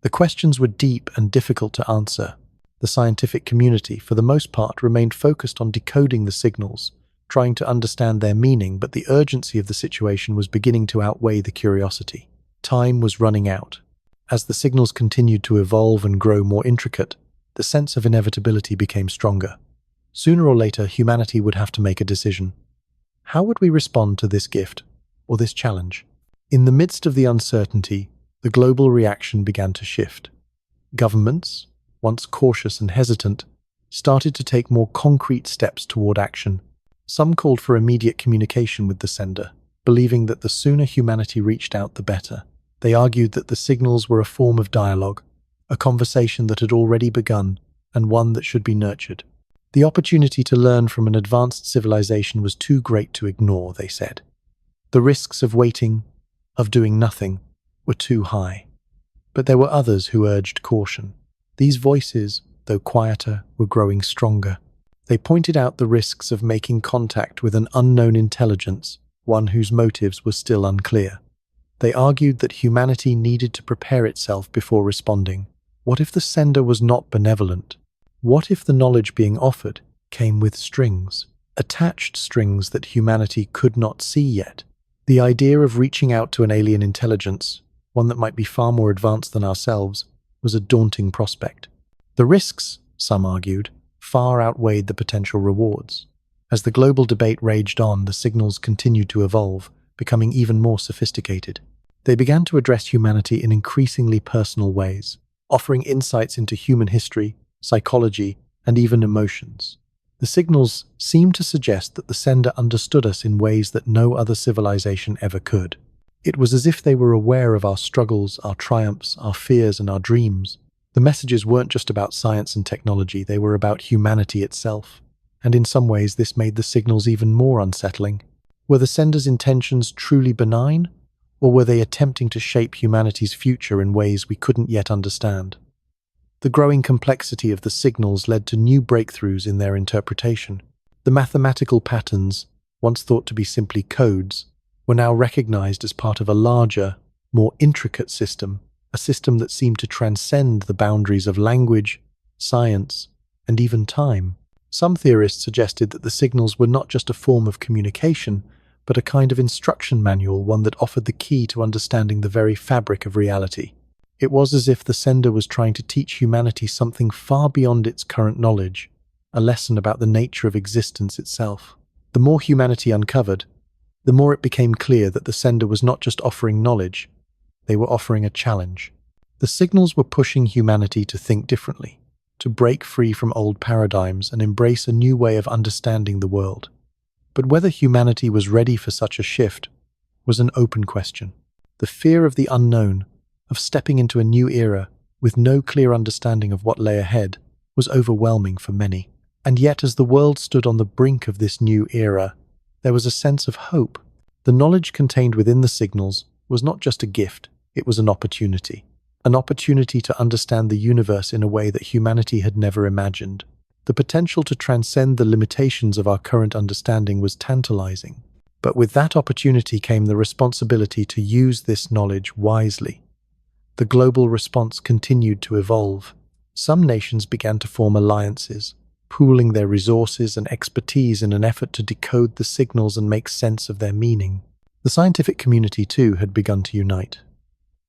A: The questions were deep and difficult to answer. The scientific community, for the most part, remained focused on decoding the signals, trying to understand their meaning, but the urgency of the situation was beginning to outweigh the curiosity. Time was running out. As the signals continued to evolve and grow more intricate, the sense of inevitability became stronger. Sooner or later, humanity would have to make a decision. How would we respond to this gift, or this challenge? In the midst of the uncertainty, the global reaction began to shift. Governments, once cautious and hesitant, started to take more concrete steps toward action. Some called for immediate communication with the sender, believing that the sooner humanity reached out, the better. They argued that the signals were a form of dialogue, a conversation that had already begun, and one that should be nurtured. The opportunity to learn from an advanced civilization was too great to ignore, they said. The risks of waiting, of doing nothing, were too high. But there were others who urged caution. These voices, though quieter, were growing stronger. They pointed out the risks of making contact with an unknown intelligence, one whose motives were still unclear. They argued that humanity needed to prepare itself before responding. What if the sender was not benevolent? What if the knowledge being offered came with strings, attached strings that humanity could not see yet? The idea of reaching out to an alien intelligence, one that might be far more advanced than ourselves, was a daunting prospect. The risks, some argued, far outweighed the potential rewards. As the global debate raged on, the signals continued to evolve, becoming even more sophisticated. They began to address humanity in increasingly personal ways, offering insights into human history, psychology, and even emotions. The signals seemed to suggest that the sender understood us in ways that no other civilization ever could. It was as if they were aware of our struggles, our triumphs, our fears, and our dreams. The messages weren't just about science and technology, they were about humanity itself. And in some ways, this made the signals even more unsettling. Were the sender's intentions truly benign? Or were they attempting to shape humanity's future in ways we couldn't yet understand? The growing complexity of the signals led to new breakthroughs in their interpretation. The mathematical patterns, once thought to be simply codes, were now recognized as part of a larger, more intricate system, a system that seemed to transcend the boundaries of language, science, and even time. Some theorists suggested that the signals were not just a form of communication, but a kind of instruction manual, one that offered the key to understanding the very fabric of reality. It was as if the sender was trying to teach humanity something far beyond its current knowledge, a lesson about the nature of existence itself. The more humanity uncovered, the more it became clear that the sender was not just offering knowledge, they were offering a challenge. The signals were pushing humanity to think differently, to break free from old paradigms and embrace a new way of understanding the world. But whether humanity was ready for such a shift was an open question. The fear of the unknown, of stepping into a new era with no clear understanding of what lay ahead, was overwhelming for many. And yet, as the world stood on the brink of this new era, there was a sense of hope. The knowledge contained within the signals was not just a gift, it was an opportunity. An opportunity to understand the universe in a way that humanity had never imagined. The potential to transcend the limitations of our current understanding was tantalizing. But with that opportunity came the responsibility to use this knowledge wisely. The global response continued to evolve. Some nations began to form alliances, pooling their resources and expertise in an effort to decode the signals and make sense of their meaning. The scientific community, too, had begun to unite.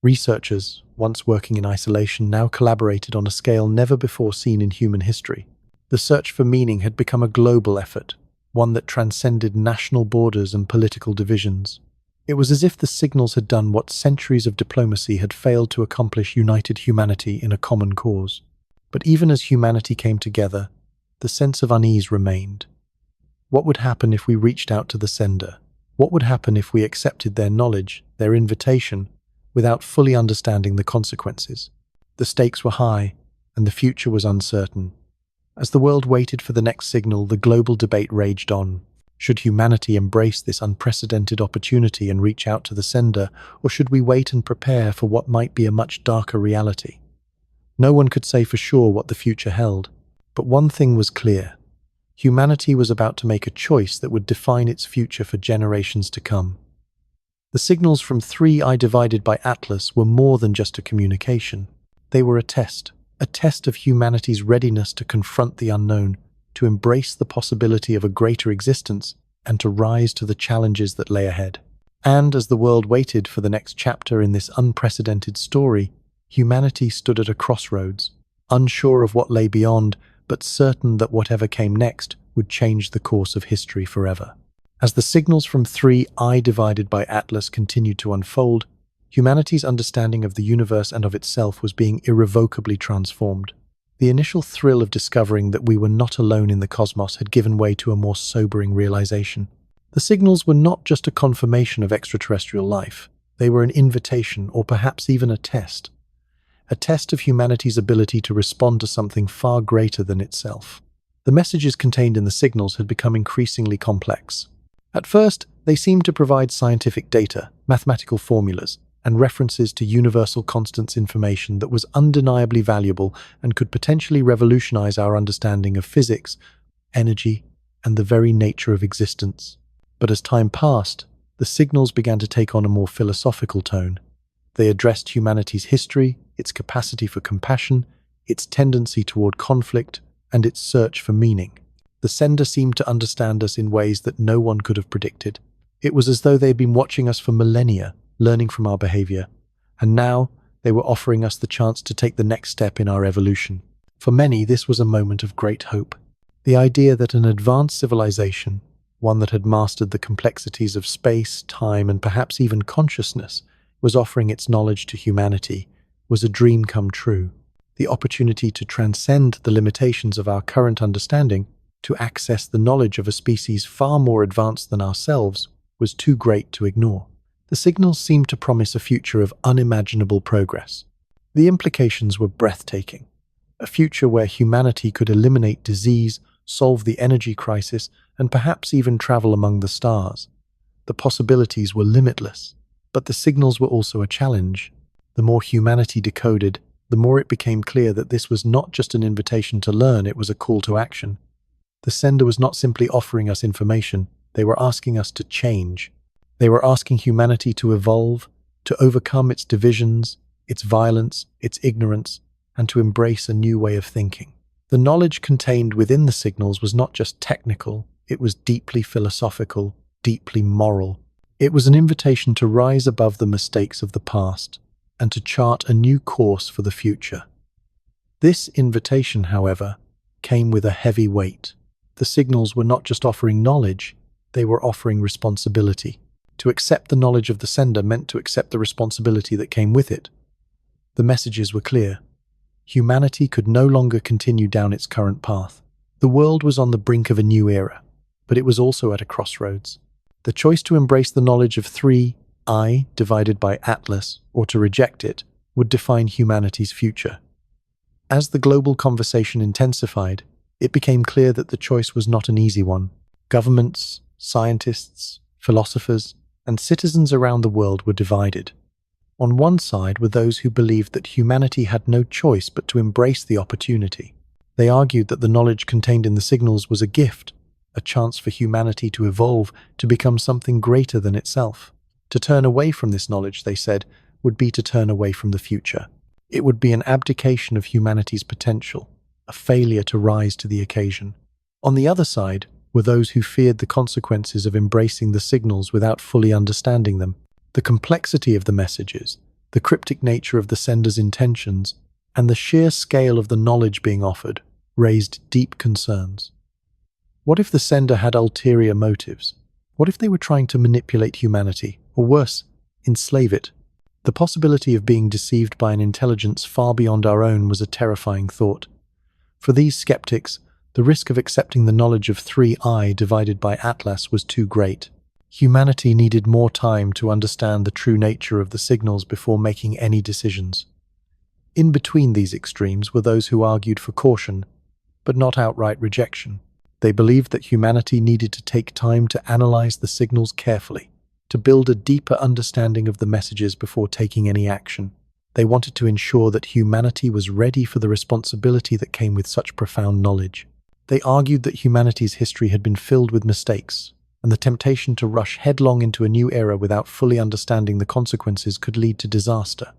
A: Researchers, once working in isolation, now collaborated on a scale never before seen in human history. The search for meaning had become a global effort, one that transcended national borders and political divisions. It was as if the signals had done what centuries of diplomacy had failed to accomplish: united humanity in a common cause. But even as humanity came together, the sense of unease remained. What would happen if we reached out to the sender? What would happen if we accepted their knowledge, their invitation, without fully understanding the consequences? The stakes were high, and the future was uncertain. As the world waited for the next signal, the global debate raged on. Should humanity embrace this unprecedented opportunity and reach out to the sender, or should we wait and prepare for what might be a much darker reality? No one could say for sure what the future held, but one thing was clear. Humanity was about to make a choice that would define its future for generations to come. The signals from 3I divided by Atlas were more than just a communication. They were a test of humanity's readiness to confront the unknown, to embrace the possibility of a greater existence, and to rise to the challenges that lay ahead. And as the world waited for the next chapter in this unprecedented story, humanity stood at a crossroads, unsure of what lay beyond, but certain that whatever came next would change the course of history forever. As the signals from 3I divided by Atlas continued to unfold, humanity's understanding of the universe and of itself was being irrevocably transformed. The initial thrill of discovering that we were not alone in the cosmos had given way to a more sobering realization. The signals were not just a confirmation of extraterrestrial life. They were an invitation, or perhaps even a test of humanity's ability to respond to something far greater than itself. The messages contained in the signals had become increasingly complex. At first, they seemed to provide scientific data, mathematical formulas, and references to universal constants information that was undeniably valuable and could potentially revolutionize our understanding of physics, energy, and the very nature of existence. But as time passed, the signals began to take on a more philosophical tone. They addressed humanity's history, its capacity for compassion, its tendency toward conflict, and its search for meaning. The sender seemed to understand us in ways that no one could have predicted. It was as though they had been watching us for millennia, learning from our behavior, and now they were offering us the chance to take the next step in our evolution. For many, this was a moment of great hope. The idea that an advanced civilization, one that had mastered the complexities of space, time, and perhaps even consciousness, was offering its knowledge to humanity, was a dream come true. The opportunity to transcend the limitations of our current understanding, to access the knowledge of a species far more advanced than ourselves, was too great to ignore. The signals seemed to promise a future of unimaginable progress. The implications were breathtaking. A future where humanity could eliminate disease, solve the energy crisis, and perhaps even travel among the stars. The possibilities were limitless, but the signals were also a challenge. The more humanity decoded, the more it became clear that this was not just an invitation to learn, it was a call to action. The sender was not simply offering us information, they were asking us to change. They were asking humanity to evolve, to overcome its divisions, its violence, its ignorance, and to embrace a new way of thinking. The knowledge contained within the signals was not just technical, it was deeply philosophical, deeply moral. It was an invitation to rise above the mistakes of the past and to chart a new course for the future. This invitation, however, came with a heavy weight. The signals were not just offering knowledge, they were offering responsibility. To accept the knowledge of the sender meant to accept the responsibility that came with it. The messages were clear. Humanity could no longer continue down its current path. The world was on the brink of a new era, but it was also at a crossroads. The choice to embrace the knowledge of 3I divided by Atlas, or to reject it, would define humanity's future. As the global conversation intensified, It became clear that the choice was not an easy one. Governments, scientists, philosophers, and citizens around the world were divided. On one side were those who believed that humanity had no choice but to embrace the opportunity. They argued that the knowledge contained in the signals was a gift, a chance for humanity to evolve, to become something greater than itself. To turn away from this knowledge, they said, would be to turn away from the future. It would be an abdication of humanity's potential, a failure to rise to the occasion. On the other side were those who feared the consequences of embracing the signals without fully understanding them. The complexity of the messages, the cryptic nature of the sender's intentions, and the sheer scale of the knowledge being offered raised deep concerns. What if the sender had ulterior motives? What if they were trying to manipulate humanity, or worse, enslave it? The possibility of being deceived by an intelligence far beyond our own was a terrifying thought. For these skeptics, the risk of accepting the knowledge of 3I divided by Atlas was too great. Humanity needed more time to understand the true nature of the signals before making any decisions. In between these extremes were those who argued for caution, but not outright rejection. They believed that humanity needed to take time to analyze the signals carefully, to build a deeper understanding of the messages before taking any action. They wanted to ensure that humanity was ready for the responsibility that came with such profound knowledge. They argued that humanity's history had been filled with mistakes, and the temptation to rush headlong into a new era without fully understanding the consequences could lead to disaster.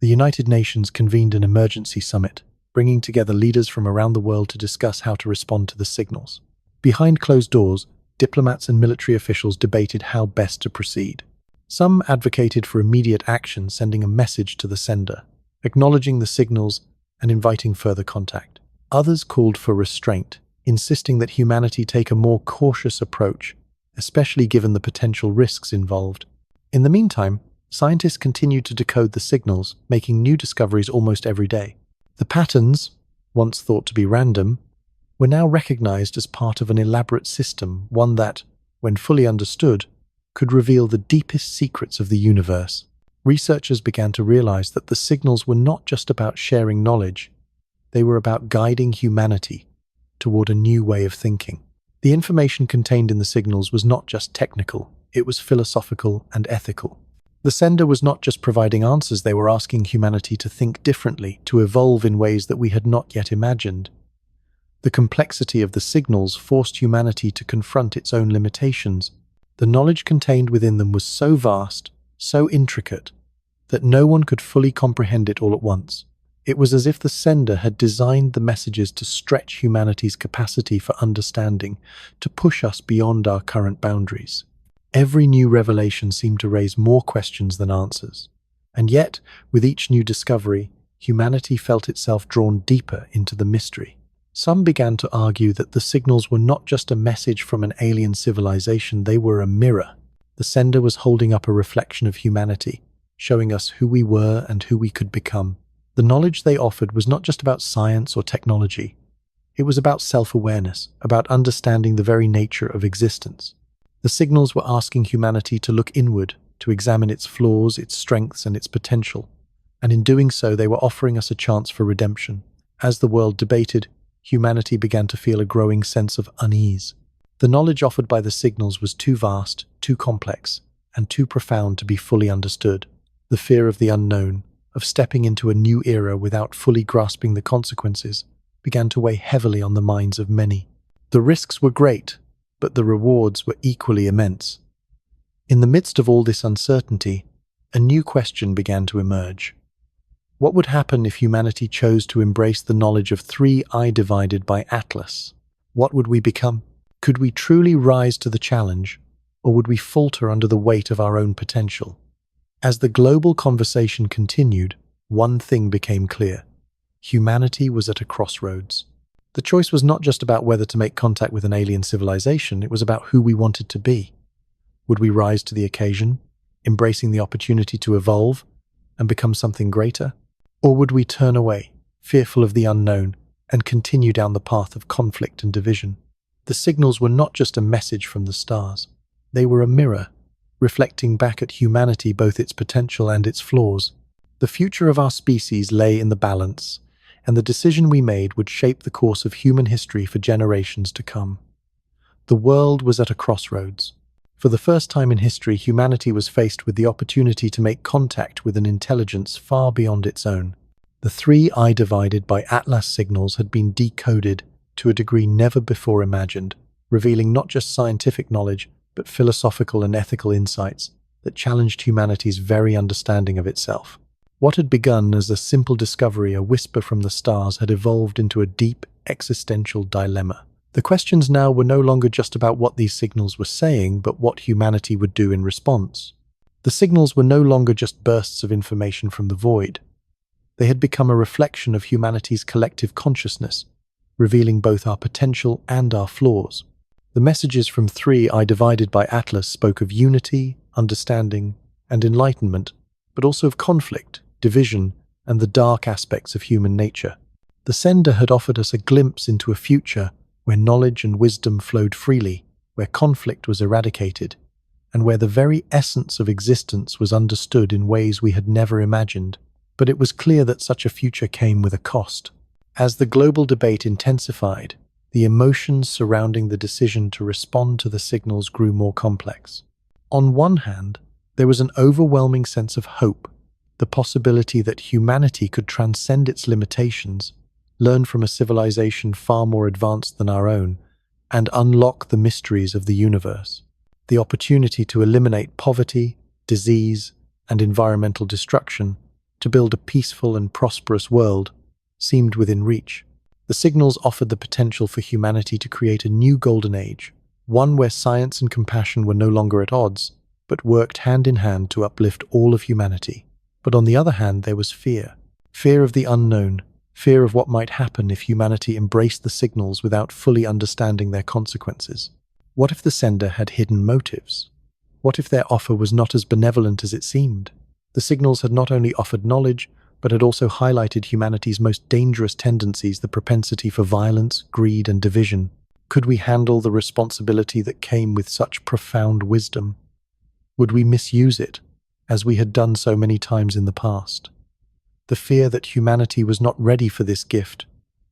A: The United Nations convened an emergency summit, bringing together leaders from around the world to discuss how to respond to the signals. Behind closed doors, diplomats and military officials debated how best to proceed. Some advocated for immediate action, sending a message to the sender, acknowledging the signals and inviting further contact. Others called for restraint, insisting that humanity take a more cautious approach, especially given the potential risks involved. In the meantime, scientists continued to decode the signals, making new discoveries almost every day. The patterns, once thought to be random, were now recognized as part of an elaborate system, one that, when fully understood, could reveal the deepest secrets of the universe. Researchers began to realize that the signals were not just about sharing knowledge, they were about guiding humanity toward a new way of thinking. The information contained in the signals was not just technical, it was philosophical and ethical. The sender was not just providing answers, they were asking humanity to think differently, to evolve in ways that we had not yet imagined. The complexity of the signals forced humanity to confront its own limitations. The knowledge contained within them was so vast, so intricate, that no one could fully comprehend it all at once. It was as if the sender had designed the messages to stretch humanity's capacity for understanding, to push us beyond our current boundaries. Every new revelation seemed to raise more questions than answers. And yet, with each new discovery, humanity felt itself drawn deeper into the mystery. Some began to argue that the signals were not just a message from an alien civilization, they were a mirror. The sender was holding up a reflection of humanity, showing us who we were and who we could become. The knowledge they offered was not just about science or technology. It was about self-awareness, about understanding the very nature of existence. The signals were asking humanity to look inward, to examine its flaws, its strengths, and its potential. And in doing so, they were offering us a chance for redemption. As the world debated, humanity began to feel a growing sense of unease. The knowledge offered by the signals was too vast, too complex, and too profound to be fully understood. The fear of the unknown, of stepping into a new era without fully grasping the consequences, began to weigh heavily on the minds of many. The risks were great, but the rewards were equally immense. In the midst of all this uncertainty, a new question began to emerge. What would happen if humanity chose to embrace the knowledge of 3I divided by Atlas? What would we become? Could we truly rise to the challenge, or would we falter under the weight of our own potential? As the global conversation continued, one thing became clear. Humanity was at a crossroads. The choice was not just about whether to make contact with an alien civilization, it was about who we wanted to be. Would we rise to the occasion, embracing the opportunity to evolve and become something greater? Or would we turn away, fearful of the unknown, and continue down the path of conflict and division? The signals were not just a message from the stars. They were a mirror, reflecting back at humanity both its potential and its flaws. The future of our species lay in the balance, and the decision we made would shape the course of human history for generations to come. The world was at a crossroads. For the first time in history, humanity was faced with the opportunity to make contact with an intelligence far beyond its own. The three I divided by Atlas signals had been decoded to a degree never before imagined, revealing not just scientific knowledge, but philosophical and ethical insights that challenged humanity's very understanding of itself. What had begun as a simple discovery, a whisper from the stars, had evolved into a deep, existential dilemma. The questions now were no longer just about what these signals were saying, but what humanity would do in response. The signals were no longer just bursts of information from the void. They had become a reflection of humanity's collective consciousness, revealing both our potential and our flaws. The messages from three I divided by Atlas spoke of unity, understanding, and enlightenment, but also of conflict, division, and the dark aspects of human nature. The sender had offered us a glimpse into a future where knowledge and wisdom flowed freely, where conflict was eradicated, and where the very essence of existence was understood in ways we had never imagined. But it was clear that such a future came with a cost. As the global debate intensified, the emotions surrounding the decision to respond to the signals grew more complex. On one hand, there was an overwhelming sense of hope, the possibility that humanity could transcend its limitations, learn from a civilization far more advanced than our own, and unlock the mysteries of the universe. The opportunity to eliminate poverty, disease, and environmental destruction, to build a peaceful and prosperous world, seemed within reach. The signals offered the potential for humanity to create a new golden age, one where science and compassion were no longer at odds, but worked hand in hand to uplift all of humanity. But on the other hand, there was fear. Fear of the unknown, fear of what might happen if humanity embraced the signals without fully understanding their consequences. What if the sender had hidden motives? What if their offer was not as benevolent as it seemed? The signals had not only offered knowledge, but had also highlighted humanity's most dangerous tendencies, the propensity for violence, greed, and division. Could we handle the responsibility that came with such profound wisdom? Would we misuse it, as we had done so many times in the past? The fear that humanity was not ready for this gift,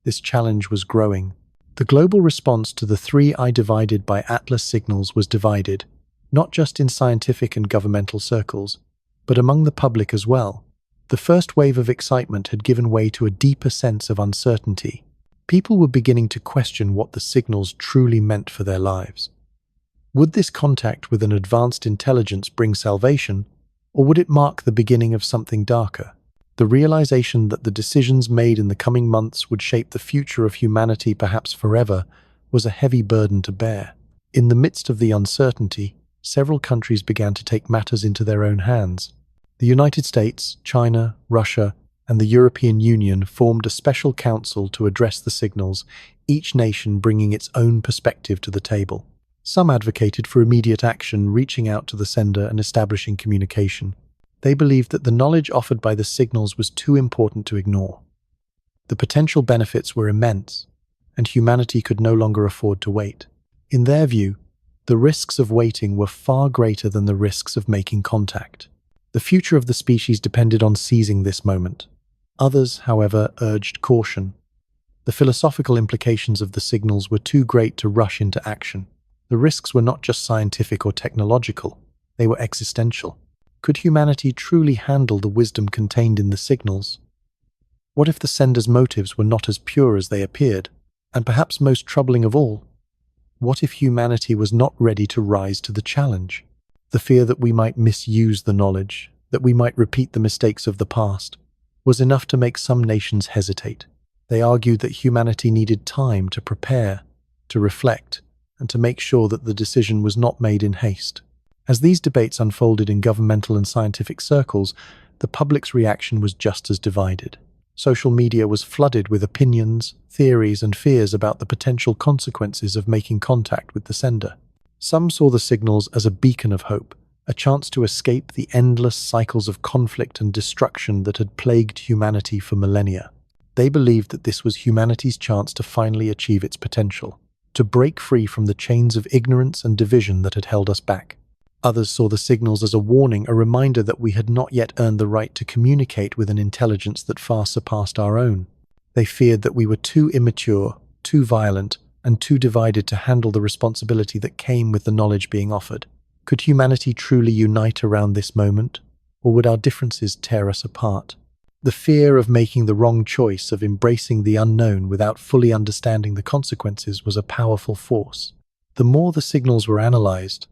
A: this challenge, was growing. The global response to the three I divided by Atlas signals was divided, not just in scientific and governmental circles, but among the public as well. The first wave of excitement had given way to a deeper sense of uncertainty. People were beginning to question what the signals truly meant for their lives. Would this contact with an advanced intelligence bring salvation, or would it mark the beginning of something darker? The realization that the decisions made in the coming months would shape the future of humanity, perhaps forever, was a heavy burden to bear. In the midst of the uncertainty, several countries began to take matters into their own hands. The United States, China, Russia, and the European Union formed a special council to address the signals, each nation bringing its own perspective to the table. Some advocated for immediate action, reaching out to the sender and establishing communication. They believed that the knowledge offered by the signals was too important to ignore. The potential benefits were immense, and humanity could no longer afford to wait. In their view, the risks of waiting were far greater than the risks of making contact. The future of the species depended on seizing this moment. Others, however, urged caution. The philosophical implications of the signals were too great to rush into action. The risks were not just scientific or technological, they were existential. Could humanity truly handle the wisdom contained in the signals? What if the sender's motives were not as pure as they appeared? And perhaps most troubling of all, what if humanity was not ready to rise to the challenge? The fear that we might misuse the knowledge, that we might repeat the mistakes of the past, was enough to make some nations hesitate. They argued that humanity needed time to prepare, to reflect, and to make sure that the decision was not made in haste. As these debates unfolded in governmental and scientific circles, the public's reaction was just as divided. Social media was flooded with opinions, theories, and fears about the potential consequences of making contact with the sender. Some saw the signals as a beacon of hope, a chance to escape the endless cycles of conflict and destruction that had plagued humanity for millennia. They believed that this was humanity's chance to finally achieve its potential, to break free from the chains of ignorance and division that had held us back. Others saw the signals as a warning, a reminder that we had not yet earned the right to communicate with an intelligence that far surpassed our own. They feared that we were too immature, too violent, and too divided to handle the responsibility that came with the knowledge being offered. Could humanity truly unite around this moment, or would our differences tear us apart? The fear of making the wrong choice, of embracing the unknown without fully understanding the consequences, was a powerful force. The more the signals were analyzed,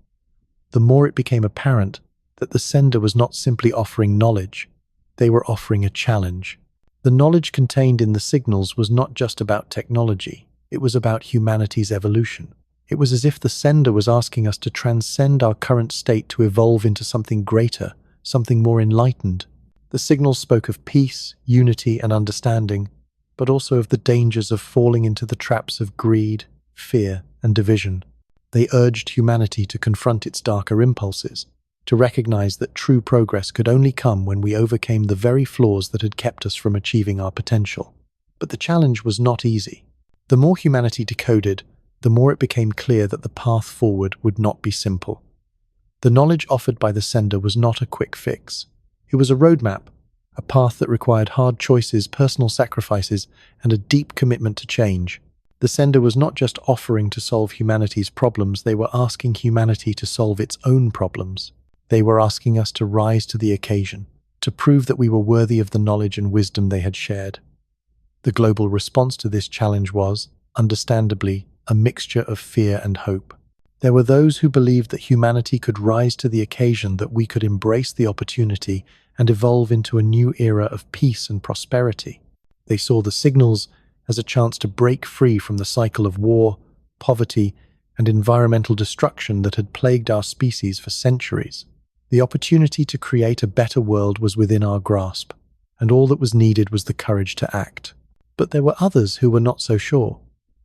A: the more it became apparent that the sender was not simply offering knowledge, they were offering a challenge. The knowledge contained in the signals was not just about technology, it was about humanity's evolution. It was as if the sender was asking us to transcend our current state, to evolve into something greater, something more enlightened. The signals spoke of peace, unity, and understanding, but also of the dangers of falling into the traps of greed, fear, and division. They urged humanity to confront its darker impulses, to recognize that true progress could only come when we overcame the very flaws that had kept us from achieving our potential. But the challenge was not easy. The more humanity decoded, the more it became clear that the path forward would not be simple. The knowledge offered by the sender was not a quick fix. It was a roadmap, a path that required hard choices, personal sacrifices, and a deep commitment to change. The sender was not just offering to solve humanity's problems, they were asking humanity to solve its own problems. They were asking us to rise to the occasion, to prove that we were worthy of the knowledge and wisdom they had shared. The global response to this challenge was, understandably, a mixture of fear and hope. There were those who believed that humanity could rise to the occasion, that we could embrace the opportunity and evolve into a new era of peace and prosperity. They saw the signals as a chance to break free from the cycle of war, poverty, and environmental destruction that had plagued our species for centuries. The opportunity to create a better world was within our grasp, and all that was needed was the courage to act. But there were others who were not so sure.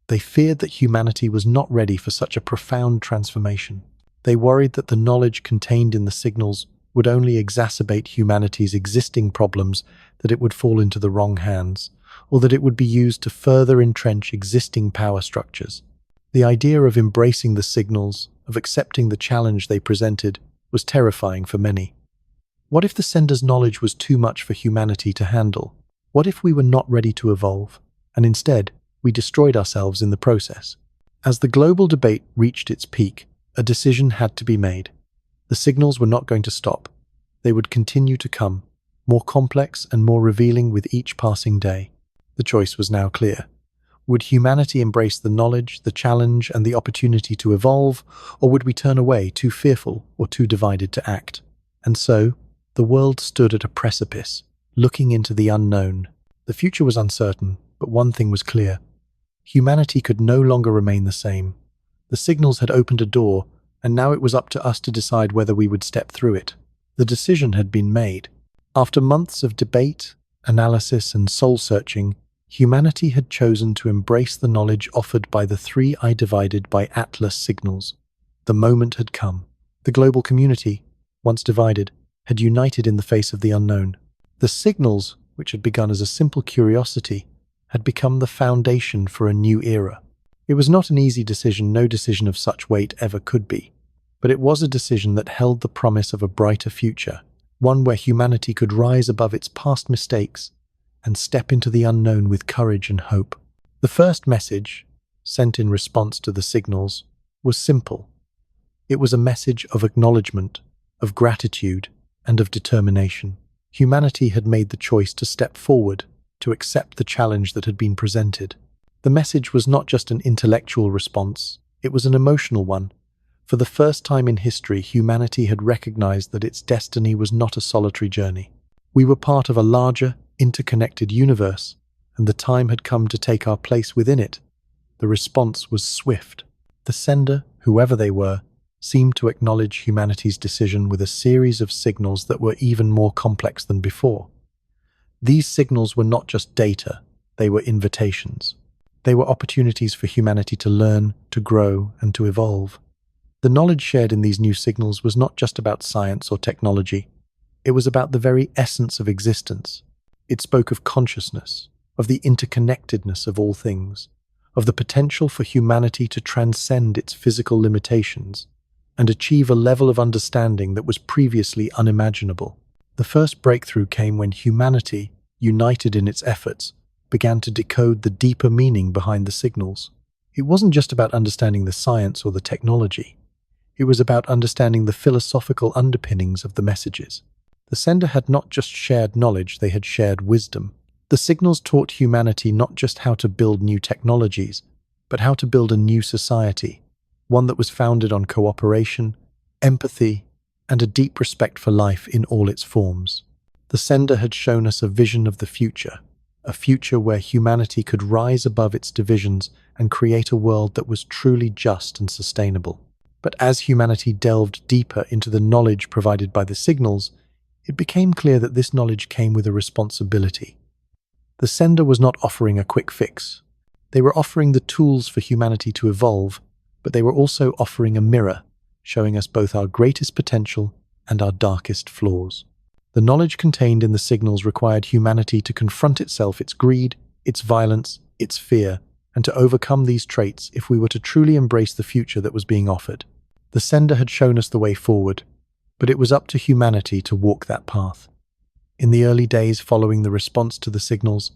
A: They feared that humanity was not ready for such a profound transformation. They worried that the knowledge contained in the signals would only exacerbate humanity's existing problems, that it would fall into the wrong hands, or that it would be used to further entrench existing power structures. The idea of embracing the signals, of accepting the challenge they presented, was terrifying for many. What if the sender's knowledge was too much for humanity to handle? What if we were not ready to evolve, and instead, we destroyed ourselves in the process? As the global debate reached its peak, a decision had to be made. The signals were not going to stop. They would continue to come, more complex and more revealing with each passing day. The choice was now clear. Would humanity embrace the knowledge, the challenge, and the opportunity to evolve, or would we turn away, too fearful or too divided to act? And so, the world stood at a precipice, looking into the unknown. The future was uncertain, but one thing was clear. Humanity could no longer remain the same. The signals had opened a door, and now it was up to us to decide whether we would step through it. The decision had been made. After months of debate, analysis, and soul-searching, humanity had chosen to embrace the knowledge offered by the 3I divided by Atlas signals. The moment had come. The global community, once divided, had united in the face of the unknown. The signals, which had begun as a simple curiosity, had become the foundation for a new era. It was not an easy decision, no decision of such weight ever could be, but it was a decision that held the promise of a brighter future, one where humanity could rise above its past mistakes and step into the unknown with courage and hope. The first message, sent in response to the signals, was simple. It was a message of acknowledgement, of gratitude, and of determination. Humanity had made the choice to step forward, to accept the challenge that had been presented. The message was not just an intellectual response, it was an emotional one. For the first time in history, humanity had recognized that its destiny was not a solitary journey. We were part of a larger, interconnected universe, and the time had come to take our place within it. The response was swift. The sender, whoever they were, seemed to acknowledge humanity's decision with a series of signals that were even more complex than before. These signals were not just data, they were invitations. They were opportunities for humanity to learn, to grow, and to evolve. The knowledge shared in these new signals was not just about science or technology. It was about the very essence of existence. It spoke of consciousness, of the interconnectedness of all things, of the potential for humanity to transcend its physical limitations and achieve a level of understanding that was previously unimaginable. The first breakthrough came when humanity, united in its efforts, began to decode the deeper meaning behind the signals. It wasn't just about understanding the science or the technology. It was about understanding the philosophical underpinnings of the messages. The sender had not just shared knowledge, they had shared wisdom. The signals taught humanity not just how to build new technologies, but how to build a new society, one that was founded on cooperation, empathy, and a deep respect for life in all its forms. The sender had shown us a vision of the future, a future where humanity could rise above its divisions and create a world that was truly just and sustainable. But as humanity delved deeper into the knowledge provided by the signals, it became clear that this knowledge came with a responsibility. The sender was not offering a quick fix. They were offering the tools for humanity to evolve, but they were also offering a mirror, showing us both our greatest potential and our darkest flaws. The knowledge contained in the signals required humanity to confront itself, its greed, its violence, its fear, and to overcome these traits if we were to truly embrace the future that was being offered. The sender had shown us the way forward, but it was up to humanity to walk that path. In the early days following the response to the signals,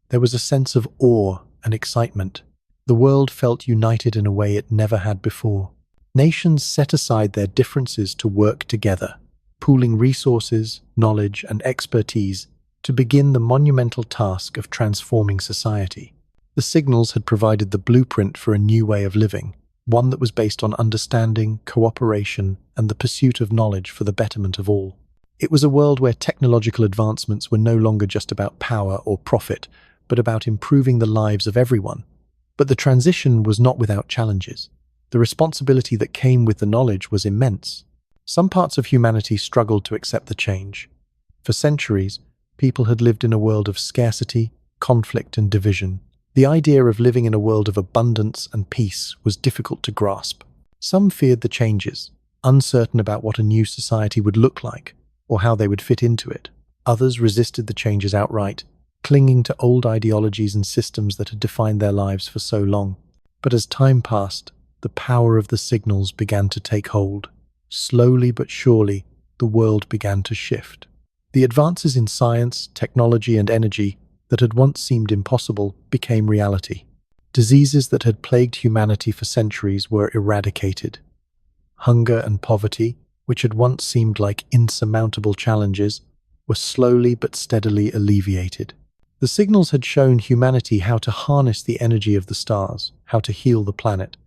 A: there was a sense of awe and excitement. The world felt united in a way it never had before. Nations set aside their differences to work together, pooling resources, knowledge, and expertise to begin the monumental task of transforming society. The signals had provided the blueprint for a new way of living, one that was based on understanding, cooperation, and the pursuit of knowledge for the betterment of all. It was a world where technological advancements were no longer just about power or profit, but about improving the lives of everyone. But the transition was not without challenges. The responsibility that came with the knowledge was immense. Some parts of humanity struggled to accept the change. For centuries, people had lived in a world of scarcity, conflict, and division. The idea of living in a world of abundance and peace was difficult to grasp. Some feared the changes, uncertain about what a new society would look like or how they would fit into it. Others resisted the changes outright, clinging to old ideologies and systems that had defined their lives for so long. But as time passed, the power of the signals began to take hold. Slowly but surely, the world began to shift. The advances in science, technology, and energy that had once seemed impossible became reality. Diseases that had plagued humanity for centuries were eradicated. Hunger and poverty, which had once seemed like insurmountable challenges, were slowly but steadily alleviated. The signals had shown humanity how to harness the energy of the stars, how to heal the planet,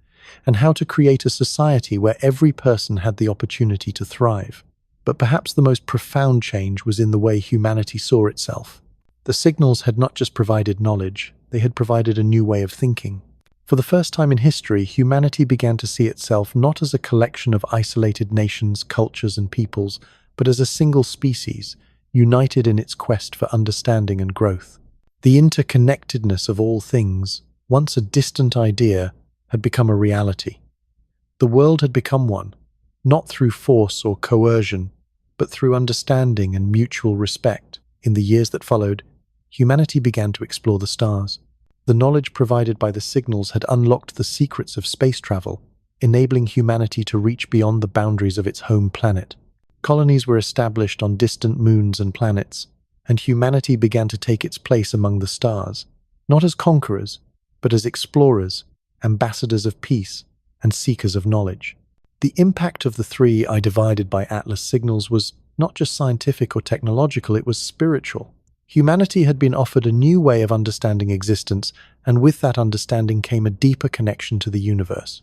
A: and how to create a society where every person had the opportunity to thrive. But perhaps the most profound change was in the way humanity saw itself. The signals had not just provided knowledge, they had provided a new way of thinking. For the first time in history, humanity began to see itself not as a collection of isolated nations, cultures, and peoples, but as a single species, united in its quest for understanding and growth. The interconnectedness of all things, once a distant idea, had become a reality. The world had become one, not through force or coercion, but through understanding and mutual respect. In the years that followed, humanity began to explore the stars. The knowledge provided by the signals had unlocked the secrets of space travel, enabling humanity to reach beyond the boundaries of its home planet. Colonies were established on distant moons and planets, and humanity began to take its place among the stars, not as conquerors, but as explorers, ambassadors of peace, and seekers of knowledge. The impact of the three I divided by Atlas signals was not just scientific or technological, it was spiritual. Humanity had been offered a new way of understanding existence, and with that understanding came a deeper connection to the universe.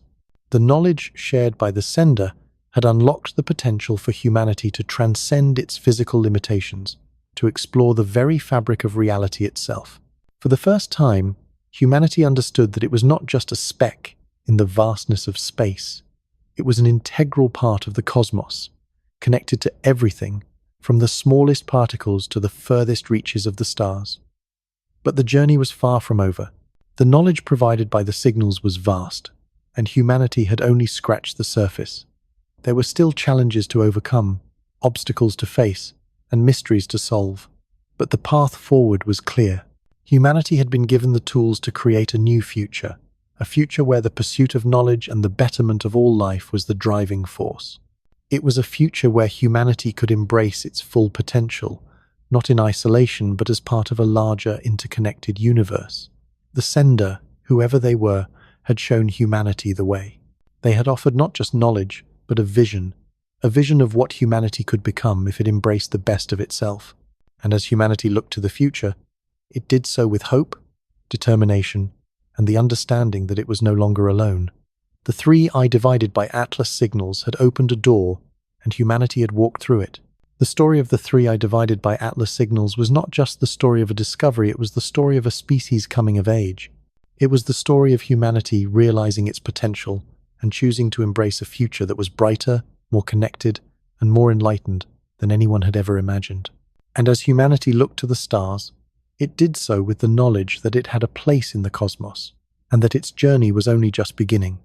A: The knowledge shared by the sender had unlocked the potential for humanity to transcend its physical limitations, to explore the very fabric of reality itself. For the first time, humanity understood that it was not just a speck in the vastness of space. It was an integral part of the cosmos, connected to everything, from the smallest particles to the furthest reaches of the stars. But the journey was far from over. The knowledge provided by the signals was vast, and humanity had only scratched the surface. There were still challenges to overcome, obstacles to face, and mysteries to solve. But the path forward was clear. Humanity had been given the tools to create a new future, a future where the pursuit of knowledge and the betterment of all life was the driving force. It was a future where humanity could embrace its full potential, not in isolation but as part of a larger interconnected universe. The sender, whoever they were, had shown humanity the way. They had offered not just knowledge, but a vision of what humanity could become if it embraced the best of itself. And as humanity looked to the future, it did so with hope, determination, and the understanding that it was no longer alone. The 3I divided by Atlas signals had opened a door, and humanity had walked through it. The story of the 3I divided by Atlas signals was not just the story of a discovery, it was the story of a species coming of age. It was the story of humanity realizing its potential and choosing to embrace a future that was brighter, more connected, and more enlightened than anyone had ever imagined. And as humanity looked to the stars, it did so with the knowledge that it had a place in the cosmos, and that its journey was only just beginning.